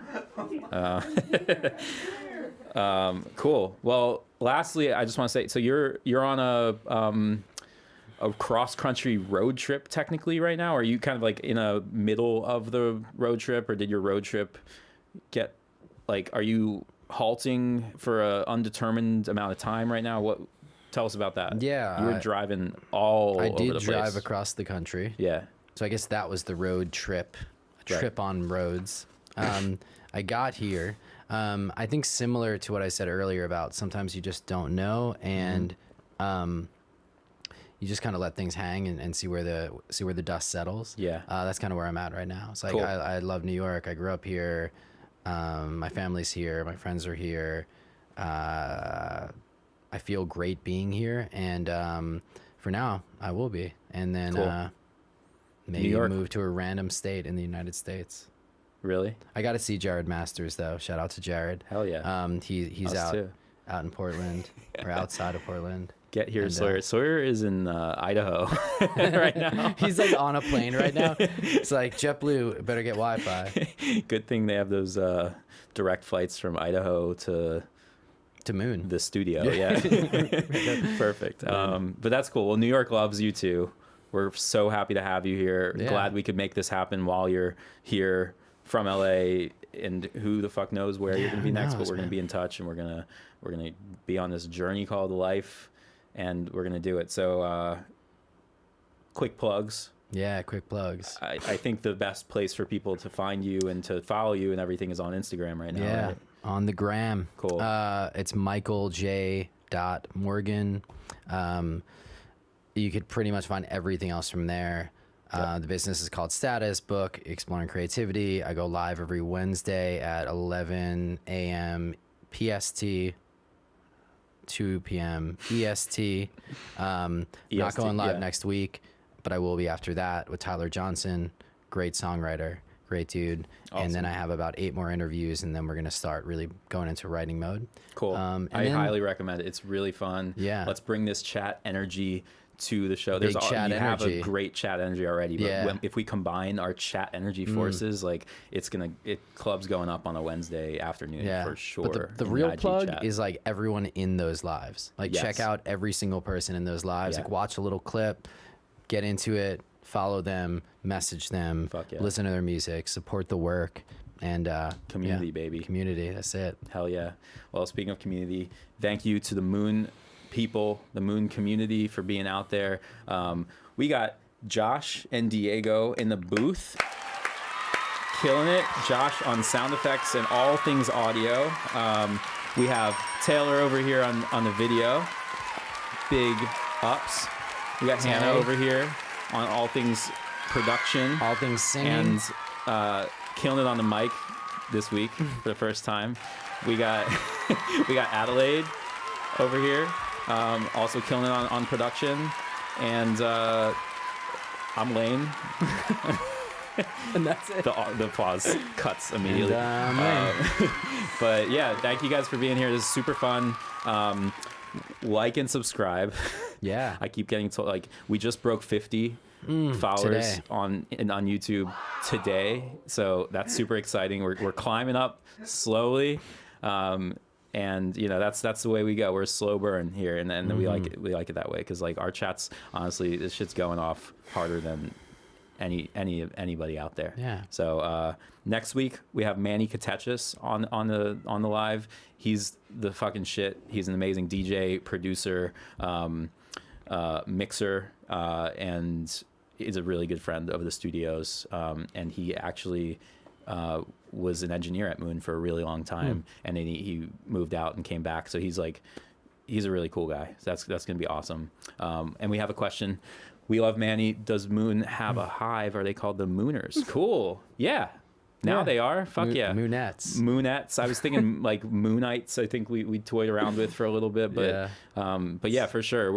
Speaker 2: Cool. Well, lastly, I just want to say, so you're on a cross country road trip technically right now. Are you kind of like in a middle of the road trip, or did your road trip get like? Are you halting for a undetermined amount of time right now? Tell us about that.
Speaker 3: Yeah,
Speaker 2: you were driving all
Speaker 3: I
Speaker 2: over
Speaker 3: did
Speaker 2: the
Speaker 3: drive
Speaker 2: place.
Speaker 3: across the country.
Speaker 2: Yeah.
Speaker 3: So I guess that was the road trip, trip on roads. I got here. I think similar to what I said earlier about sometimes you just don't know, and you just kind of let things hang and see where the dust settles. Yeah. That's kind of where I'm at right now. It's like cool. I love New York. I grew up here. My family's here. My friends are here. I feel great being here, and for now I will be, and then cool. Maybe move to a random state in the United States.
Speaker 2: Really?
Speaker 3: I got to see Jared Masters though. Shout out to Jared.
Speaker 2: Hell yeah.
Speaker 3: He's out in Portland or outside of Portland.
Speaker 2: Get here, Sawyer. Sawyer is in Idaho right now.
Speaker 3: He's like on a plane right now. It's like JetBlue better get Wi-Fi.
Speaker 2: Good thing they have those direct flights from Idaho to
Speaker 3: Moon,
Speaker 2: the studio. Yeah. Perfect. But that's cool. Well, New York loves you too. We're so happy to have you here. Yeah. Glad we could make this happen while you're here from LA, and who the fuck knows where you're going to be next, but we're going to be in touch, and we're going to be on this journey called life, and we're going to do it. So quick plugs.
Speaker 3: Yeah, quick plugs.
Speaker 2: I think the best place for people to find you and to follow you and everything is on Instagram right now.
Speaker 3: Yeah,
Speaker 2: right?
Speaker 3: On the gram.
Speaker 2: Cool.
Speaker 3: It's michaelj.morgan. You could pretty much find everything else from there. The business is called Status Book, Exploring Creativity. I go live every Wednesday at 11 a.m. PST, 2 p.m. EST. Not going live next week, but I will be after that with Tyler Johnson. Great songwriter, great dude. Awesome. And then I have about 8 more interviews, and then we're going to start really going into writing mode.
Speaker 2: Cool. I highly recommend it. It's really fun. Yeah. Let's bring this chat energy to the show. There's have a great chat energy already, but if we combine our chat energy forces, like club's going up on a Wednesday afternoon for sure.
Speaker 3: But the real plug is like everyone in those lives. Like check out every single person in those lives. Like watch a little clip, get into it, follow them, message them, listen to their music, support the work, and
Speaker 2: community, baby.
Speaker 3: Community, that's it.
Speaker 2: Hell yeah. Well, speaking of community, thank you to the Moon people, the Moon community, for being out there. We got Josh and Diego in the booth, killing it. Josh on sound effects and all things audio. We have Taylor over here on the video. Big ups. We got Hannah over here on all things production,
Speaker 3: all things singing,
Speaker 2: and killing it on the mic this week for the first time. We got Adelaide over here. Also killing it on production, and I'm lame.
Speaker 3: And that's it.
Speaker 2: The applause cuts immediately. But yeah, thank you guys for being here. This is super fun. Like and subscribe.
Speaker 3: Yeah.
Speaker 2: I keep getting told, like, we just broke 50 followers on YouTube today, so that's super exciting. We're climbing up slowly. And that's the way we go. We're a slow burn here, and then we like it that way, because like our chats, honestly, this shit's going off harder than anybody out there.
Speaker 3: Yeah.
Speaker 2: So next week we have Manny 𝐂𝐻𝐃 on the live. He's the fucking shit. He's an amazing DJ, producer, mixer, and is a really good friend of the studios. And he actually was an engineer at Moon for a really long time, and then he moved out and came back. So he's a really cool guy. So that's gonna be awesome. And we have a question. We love Manny. Does Moon have a hive? Are they called the Mooners? Cool. Yeah. Now they are. Fuck yeah. Moonettes. I was thinking like Moonites. I think we toyed around with for a little bit, but yeah, for sure.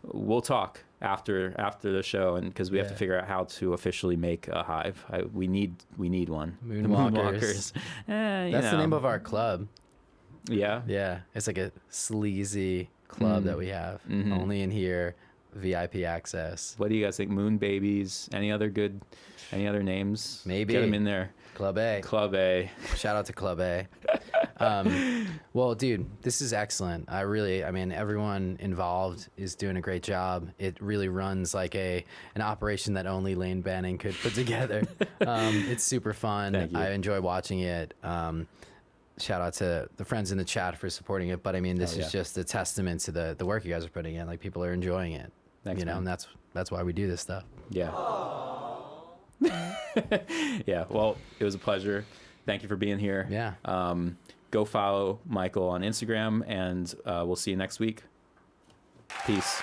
Speaker 2: We'll talk after the show, and because we have to figure out how to officially make a hive. We need one.
Speaker 3: Moonwalkers. That's the name of our club.
Speaker 2: Yeah.
Speaker 3: It's like a sleazy club that we have only in here, VIP access.
Speaker 2: What do you guys think? Moon Babies? Any other names?
Speaker 3: Maybe
Speaker 2: get them in there.
Speaker 3: Club A. Shout out to Club A. Well, dude, this is excellent. I mean, everyone involved is doing a great job. It really runs like an operation that only Lane Banning could put together. It's super fun. I enjoy watching it. shout out to the friends in the chat for supporting it. But I mean, this
Speaker 5: Oh,
Speaker 3: is
Speaker 5: yeah.
Speaker 3: just a testament to the work you guys are putting in. Like, people are enjoying it.
Speaker 5: Thanks,
Speaker 3: you know,
Speaker 5: man.
Speaker 3: and that's why we do this stuff.
Speaker 5: Yeah. Yeah. Well, it was a pleasure. Thank you for being here.
Speaker 3: Yeah.
Speaker 5: Go follow Michael on Instagram, and we'll see you next week. Peace.